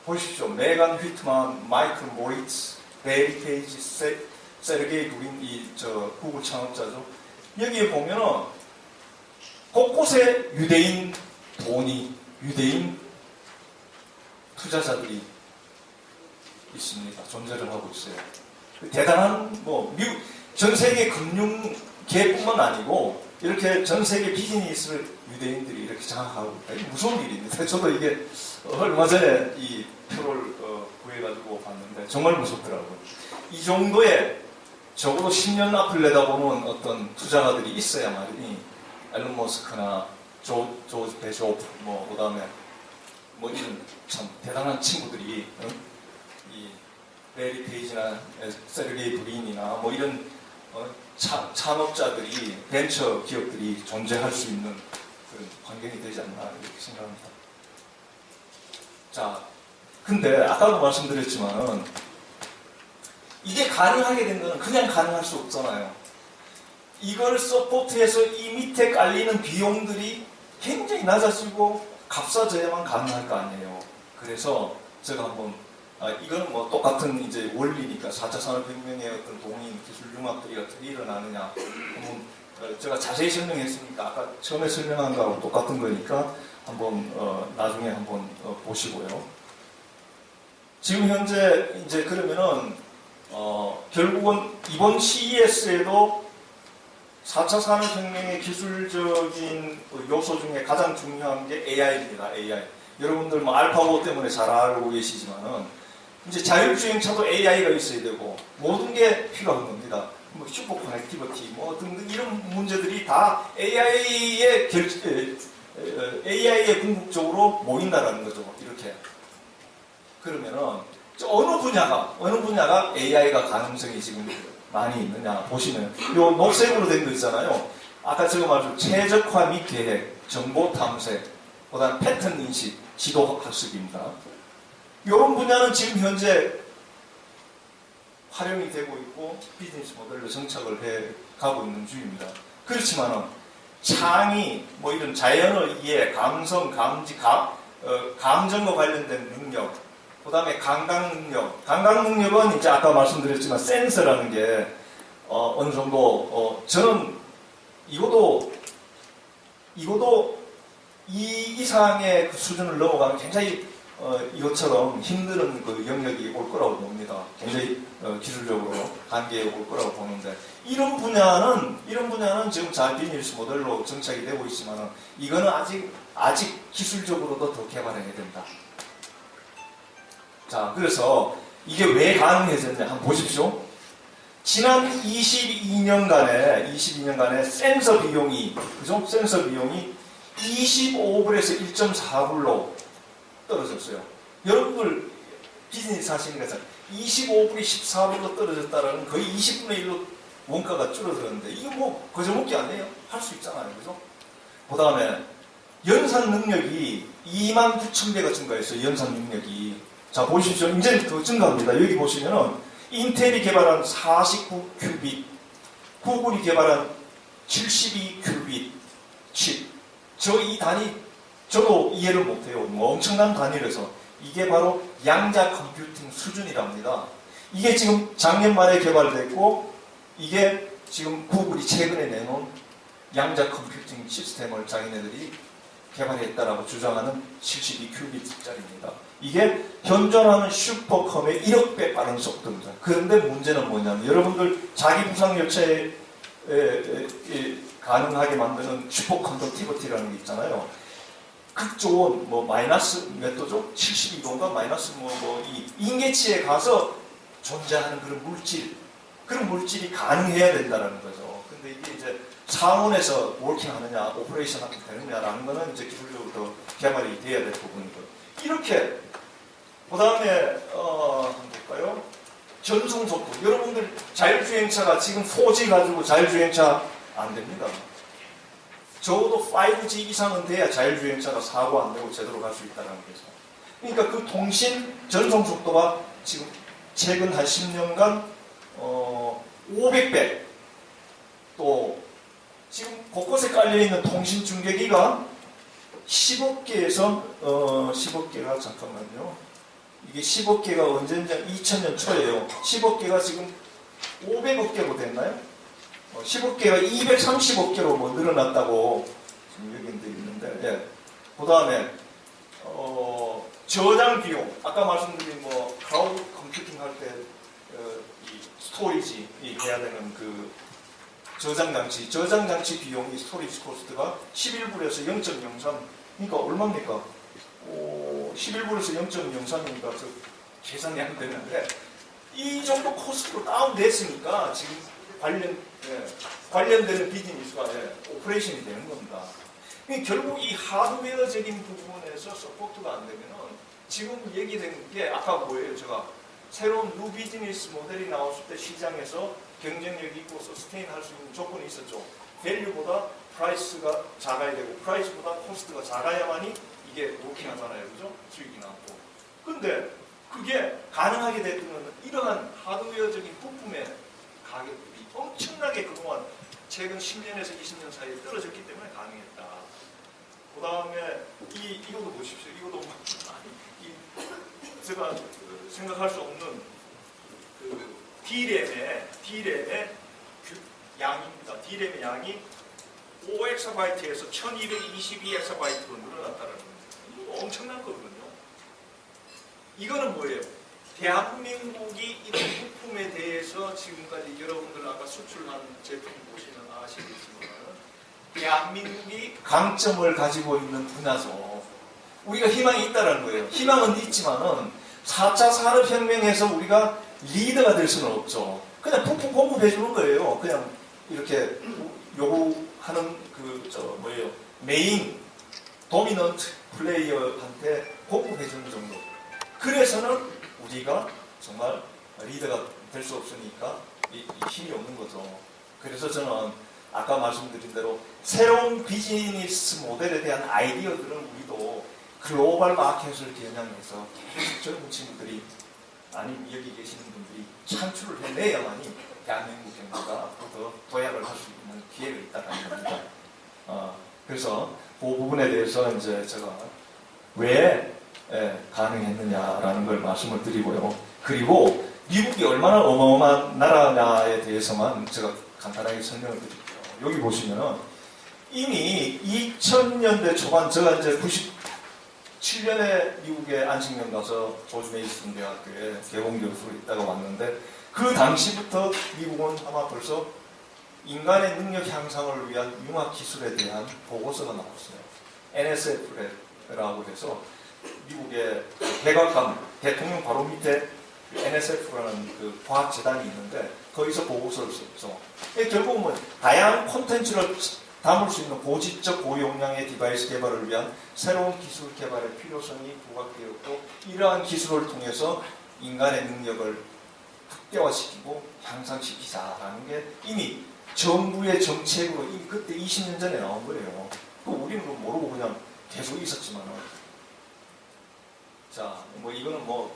보십시오. 메간 휘트만, 마이클 모리츠, 베리 페이지, 세르게이 부린 구글 창업자죠. 여기에 보면은 곳곳에 유대인 돈이, 유대인 투자자들이 있습니다. 존재를 하고 있어요. 대단한 미국 전 세계 금융계뿐만 아니고 이렇게 전 세계 비즈니스를 유대인들이 이렇게 장악하고 있다. 이게 무서운 일입니다. 저도 이게 얼마 전에 이 표를 구해가지고 봤는데 정말 무섭더라고요. 이 정도의 적어도 10년 앞을 내다보는 어떤 투자가들이 있어야 말이니 앨런 머스크나 조지 베조프 그 다음에 이런 참 대단한 친구들이 이 레리 페이지나 세르게이 브린이나 이런 창업자들이 벤처 기업들이 존재할 수 있는 그런 환경이 되지 않나 이렇게 생각합니다. 자, 근데 아까도 말씀드렸지만은 이게 가능하게 된 거는 그냥 가능할 수 없잖아요. 이걸 서포트해서 이 밑에 깔리는 비용들이 굉장히 낮아지고 값싸져야만 가능할 거 아니에요. 그래서 제가 한번 이거는 똑같은 이제 원리니까 4차 산업혁명의 어떤 동인 기술 융합들이 어떻게 일어나느냐 한번 제가 자세히 설명했으니까 아까 처음에 설명한 거하고 똑같은 거니까 한번 나중에 한번 보시고요. 지금 현재 이제 그러면은 결국은 이번 CES에도 4차 산업혁명의 기술적인 요소 중에 가장 중요한 게 AI입니다. AI. 여러분들 알파고 때문에 잘 알고 계시지만은 이제 자율주행차도 AI가 있어야 되고 모든 게 필요한 겁니다. 뭐 슈퍼 커넥티비티 뭐 등등 이런 문제들이 다 AI의 궁극적으로 모인다라는 거죠. 이렇게. 그러면은 어느 분야가 AI가 가능성이 지금 많이 있느냐 보시면 요 녹색으로 된 거 있잖아요. 아까 제가 말한 최적화 및 계획, 정보 탐색, 그다음 패턴 인식, 지도 학습입니다. 이런 분야는 지금 현재 활용이 되고 있고 비즈니스 모델로 정착을 해 가고 있는 중입니다. 그렇지만은 창의, 뭐 이런 자연의 이해, 감성, 감지, 감정과 관련된 능력, 그 다음에 감각 능력. 감각 능력은 이제 아까 말씀드렸지만 센서라는 게 어느 정도 저는 이것도 이 이상의 그 수준을 넘어가면 굉장히 이것처럼 힘든 그 영역이 올 거라고 봅니다. 굉장히 기술적으로 한계에 올 거라고 보는데 이런 분야는 지금 잘 비즈니스 모델로 정착이 되고 있지만 이거는 아직 기술적으로도 더 개발해야 된다. 자, 그래서 이게 왜 가능해졌냐 한번 보십시오. 지난 22년간의 센서 비용이 25불에서 1.4불로 떨어졌어요. 여러분들 비즈니스 하시는 거죠. 25불이 14불로 떨어졌다라는 거의 20분의 1로 원가가 줄어들었는데 이거 뭐 거저먹기 아니에요? 할 수 있잖아요. 그죠? 그 다음에 연산 능력이 29,000배가 증가했어요. 연산 능력이. 자, 보십시오. 이제 더 증가합니다. 여기 보시면은 인텔이 개발한 49큐빗, 구글이 개발한 72큐빗 칩. 이 단위, 저도 이해를 못해요. 뭐 엄청난 단위라서. 이게 바로 양자 컴퓨팅 수준이랍니다. 이게 지금 작년 말에 개발됐고, 이게 지금 구글이 최근에 내놓은 양자 컴퓨팅 시스템을 자기네들이 개발했다라고 주장하는 72큐빗짜리입니다. 이게 현존하는 슈퍼컴의 1억 배 빠른 속도입니다. 그런데 문제는 뭐냐면 여러분들 자기 부상 열차에 가능하게 만드는 슈퍼컨덕티비티라는 게 있잖아요. 극좋은 뭐 마이너스 몇 도죠? 72도인가 마이너스 이 인계치에 가서 존재하는 그런 물질이 가능해야 된다는 거죠. 근데 이게 이제 상온에서 워킹하느냐, 오퍼레이션 하게 되느냐라는 거는 이제 기술적으로 더 개발이 돼야 될 부분이고. 이렇게, 그 다음에, 한번 볼까요? 전송 속도. 여러분들 자율주행차가 지금 4G 가지고 자율주행차 안 됩니다. 적어도 5G 이상은 돼야 자율주행차가 사고 안 되고 제대로 갈 수 있다는 거죠. 그러니까 그 통신 전송 속도가 지금 최근 한 10년간, 500배. 또, 지금 곳곳에 깔려있는 통신 중계기가 10억 개에서 10억 개가 잠깐만요. 이게 10억 개가 언제인지 2000년 초예요. 10억 개가 지금 500억 개로 됐나요? 10억 개가 230억 개로 뭐 늘어났다고 지금 여기 있는데, 예. 그 다음에 저장 비용. 아까 말씀드린 뭐 클라우드 컴퓨팅 할 때 이 스토리지 해야 되는 그 저장 장치 비용이 스토리지 코스트가 11불에서 0.03. 그러니까 얼마입니까? 11불에서 0.03이니까 저 계산이 안 되는데 이 정도 코스트로 다운됐으니까 지금 관련되는 비즈니스가 오퍼레이션이 되는 겁니다. 그러니까 결국 이 하드웨어적인 부분에서 서포트가 안 되면은 지금 얘기된 게 아까 뭐예요? 제가 새로운 뉴 비즈니스 모델이 나왔을 때 시장에서 경쟁력이 있고 서스테인 할 수 있는 조건이 있었죠. 밸류보다 프라이스가 작아야 되고 프라이스보다 코스트가 작아야만이 이게 워킹하잖아요. 그죠? 수익이 나고. 근데 그게 가능하게 됐던 건 이러한 하드웨어적인 부품의 가격들이 엄청나게 그동안 최근 10년에서 20년 사이에 떨어졌기 때문에 가능했다. 그 다음에 이것도 보십시오. 이것도 제가 생각할 수 없는 그 D램의 양입니다. D램의 양이 5EB에서 1222EB로 늘어났다는 겁니다. 이거 엄청난 거거든요. 이거는 뭐예요? 대한민국이 이런 부품에 대해서 지금까지 여러분들 아까 수출한 제품 보시면 아시겠지만 대한민국이 강점을 가지고 있는 분야죠. 우리가 희망이 있다는 거예요. 희망은 있지만은 4차 산업혁명에서 우리가 리더가 될 수는 없죠. 그냥 푹푹 공급해 주는 거예요. 그냥 이렇게 요구하는 메인 도미넌트 플레이어한테 공급해 주는 정도. 그래서는 우리가 정말 리더가 될 수 없으니까 이 힘이 없는 거죠. 그래서 저는 아까 말씀드린 대로 새로운 비즈니스 모델에 대한 아이디어들은 우리도 글로벌 마켓을 겨냥해서 계속 젊은 친구들이 아니 여기 계시는 분들이 창출을 해내야만이 대한민국 경제가 더 도약을 할 수 있는 기회가 있다는 겁니다. 그래서 그 부분에 대해서 이제 제가 왜 가능했느냐라는 걸 말씀을 드리고요. 그리고 미국이 얼마나 어마어마한 나라냐에 대해서만 제가 간단하게 설명을 드릴게요. 여기 보시면은 이미 2000년대 초반 제가 이제 97년에 미국에 안식년 가서 조지 메이슨 대학교에 개공 교수로 있다가 왔는데 그 당시부터 미국은 아마 벌써 인간의 능력 향상을 위한 융합 기술에 대한 보고서가 나왔어요. NSF라고 해서 미국의 백악관 대통령 바로 밑에 NSF라는 그 과학재단이 있는데 거기서 보고서를 썼죠. 결국은 다양한 콘텐츠를 담을 수 있는 고지적 고용량의 디바이스 개발을 위한 새로운 기술 개발의 필요성이 부각되었고 이러한 기술을 통해서 인간의 능력을 극대화시키고 향상시키자라는 게 이미 정부의 정책으로 이미 그때 20년 전에 나온 거예요. 또 우리는 모르고 그냥 계속 있었지만은 자, 뭐 이거는 뭐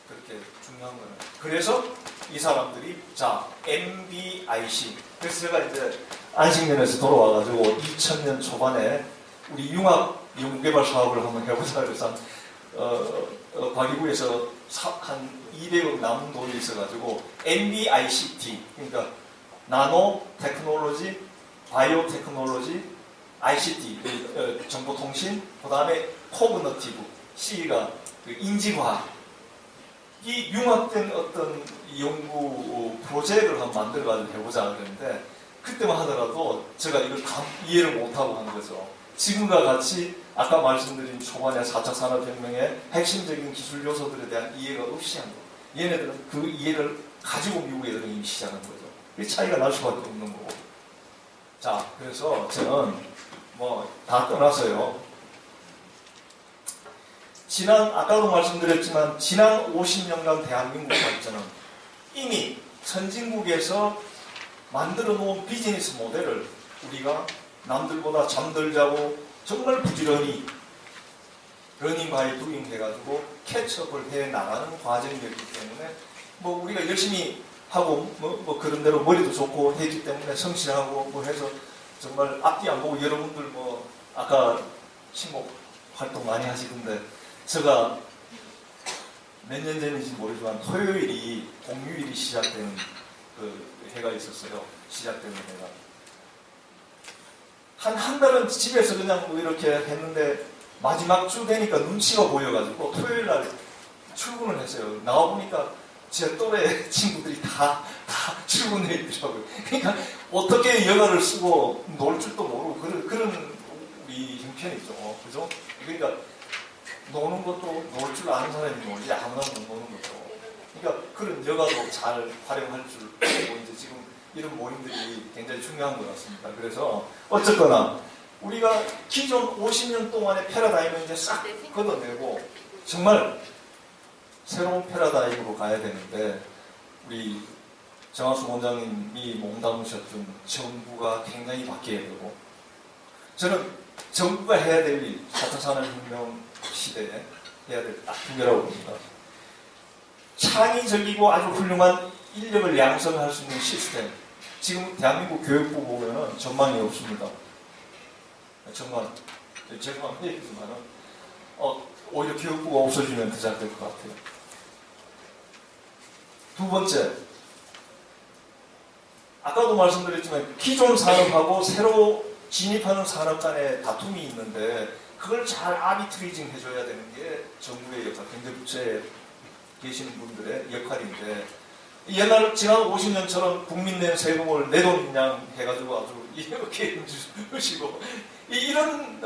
그렇게 중요한 거는 그래서 이 사람들이 자 MBIC 그래서 제가 이제 안식년에서 돌아와가지고 2000년 초반에 우리 융합 연구개발 사업을 한번 해보자 그래서 과기부에서 한 200억 남은 돈이 있어가지고 MBICT 그러니까 나노 테크놀로지, 바이오 테크놀로지, ICT 정보통신, 그 다음에 코그너티브 C가 그 인지과학 이 융합된 어떤 연구 프로젝트를 한번 만들어가지고 해보자 그랬는데 그때만 하더라도 제가 이걸 이해를 못하고 한 거죠. 지금과 같이 아까 말씀드린 초반에 4차 산업혁명의 핵심적인 기술 요소들에 대한 이해가 없이 한 거. 얘네들은 그 이해를 가지고 미국 애들은 이미 시작한 거죠. 이 차이가 날 수밖에 없는 거고. 자, 그래서 저는 뭐 다 떠나서요. 아까도 말씀드렸지만 지난 50년간 대한민국 발전은 이미 선진국에서 만들어 놓은 비즈니스 모델을 우리가 남들보다 잠들 자고 정말 부지런히 러닝 바이 두잉 해가지고 캐치업을 해 나가는 과정이었기 때문에 뭐 우리가 열심히 하고 뭐 그런 대로 머리도 좋고 했기 때문에 성실하고 뭐 해서 정말 앞뒤 안 보고 여러분들 뭐 아까 친목 활동 많이 하시던데 제가 몇 년 전인지 모르지만 토요일이 공휴일이 시작되는 그 해가 있었어요. 시작되는 해가. 한 달은 집에서 그냥 뭐 이렇게 했는데 마지막 주 되니까 눈치가 보여가지고 토요일 날 출근을 했어요. 나와보니까 제 또래 친구들이 다 출근해 있더라고요. 그러니까 어떻게 여가를 쓰고 놀 줄도 모르고 그런 우리 형편이죠. 그죠? 그러니까 노는 것도 놀 줄 아는 사람이 놀지 아무나 못 노는 거죠. 그러니까 그런 여가도 잘 활용할 줄 알고 이제 지금 이런 모임들이 굉장히 중요한 것 같습니다. 그래서 어쨌거나 우리가 기존 50년 동안의 패러다임을 이제 싹 걷어내고 정말 새로운 패러다임으로 가야 되는데 우리 정학수 원장님이 몸담으셨던 정부가 굉장히 바뀌어야 되고 저는 정부가 해야 될 일, 4차 산업혁명 시대에 해야 될 딱 두 개라고 봅니다. 창의적이고 아주 훌륭한 인력을 양성할 수 있는 시스템. 지금 대한민국 교육부 보면은 전망이 없습니다. 정말 죄송한 얘기지만은 오히려 교육부가 없어지면 더 잘 될 것 같아요. 두 번째, 아까도 말씀드렸지만 기존 산업하고 새로 진입하는 산업 간에 다툼이 있는데 그걸 잘 아비트리징 해줘야 되는 게 정부의 역할, 경제부처에 계시는 분들의 역할인데 옛날 지난 50년처럼 국민 낸 세금을 내 돈이냐 해가지고 아주 이렇게 해주시고 이런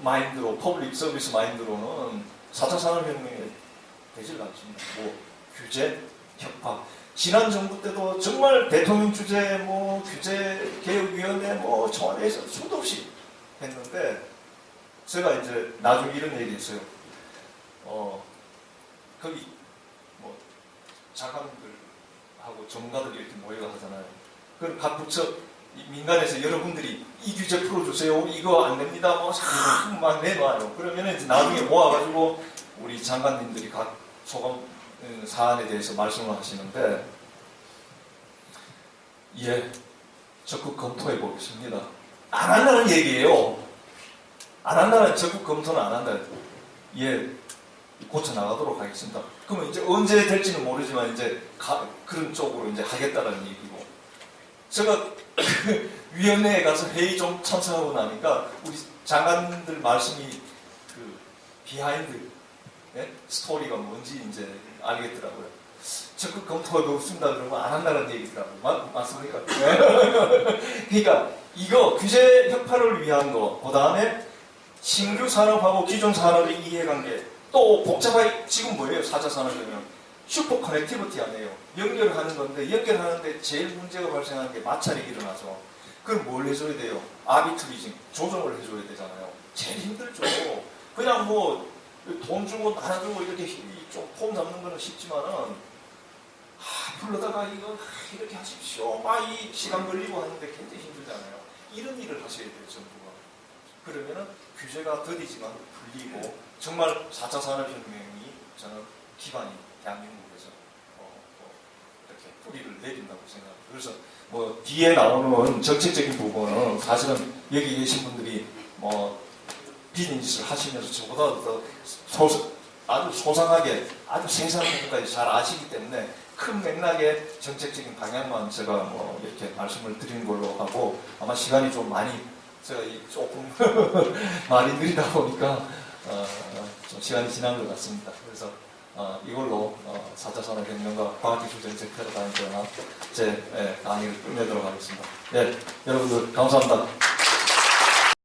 마인드로 퍼블릭 서비스 마인드로는 4차 산업혁명에 대지를 않습니다. 뭐 규제, 협박. 지난 정부 때도 정말 대통령 주재, 뭐 규제 개혁위원회, 뭐 청와대에서 수도 없이 했는데 제가 이제 나중에 이런 얘기했어요. 거기 뭐 장관들하고 전문가들이 이렇게 모여가 하잖아요. 그럼 각 부처 민간에서 여러분들이 이 규제 풀어주세요. 이거 안 됩니다. 뭐 막 내놔요. 그러면 이제 나중에 모아가지고 우리 장관님들이 각 소감 사안에 대해서 말씀을 하시는데, 예, 적극 검토해 보겠습니다. 안 한다는 얘기예요. 안 한다는, 적극 검토는 안 한다. 예, 고쳐 나가도록 하겠습니다. 그러면 이제 언제 될지는 모르지만 이제 그런 쪽으로 이제 하겠다는 얘기고, 제가 위원회에 가서 회의 좀 참석하고 나니까 우리 장관들 말씀이 그 비하인드 스토리가 뭔지 이제 알겠더라고요. 적극 검토가 없습니다. 그러면 안 한다는 얘기더라고요. 맞습니까? 그러니까 이거 규제 혁파를 위한 거, 그 다음에 신규 산업하고 기존 산업의 이해관계, 또 복잡하게 지금 뭐예요? 4차 산업혁명. 슈퍼 커넥티비티 아니에요. 연결하는 건데, 연결하는데 제일 문제가 발생하는 게 마찰이 일어나죠. 그럼 뭘 해줘야 돼요? 아비트리징, 조정을 해줘야 되잖아요. 제일 힘들죠. 그냥 뭐 돈 주고 나눠 주고 이렇게 좀 폼 잡는 거는 쉽지만은, 불러다가 이거 이렇게 하십시오. 막 이 시간 걸리고 하는데 굉장히 힘들잖아요. 이런 일을 하셔야 돼요, 정부가. 그러면은 규제가 더디지만 풀리고, 정말 4차 산업혁명이 저는 기반이 대한민국에서 이렇게 뿌리를 내린다고 생각합니다. 그래서 뭐 뒤에 나오는 정책적인 부분은 사실은 여기 계신 분들이 뭐 비린 짓을 하시면서 저보다 더 아주 소상하게 아주 생생한 부분까지 잘 아시기 때문에 큰 맥락의 정책적인 방향만 제가 뭐 이렇게 말씀을 드린 걸로 하고, 아마 시간이 좀 많이 제가 조금 말이 느리다 보니까 좀 시간이 지난 것 같습니다. 그래서 이걸로 4차 산업혁명과 과학기술정책 패러다임 변화 제 강의를 끝내도록 하겠습니다. 네, 여러분들 감사합니다.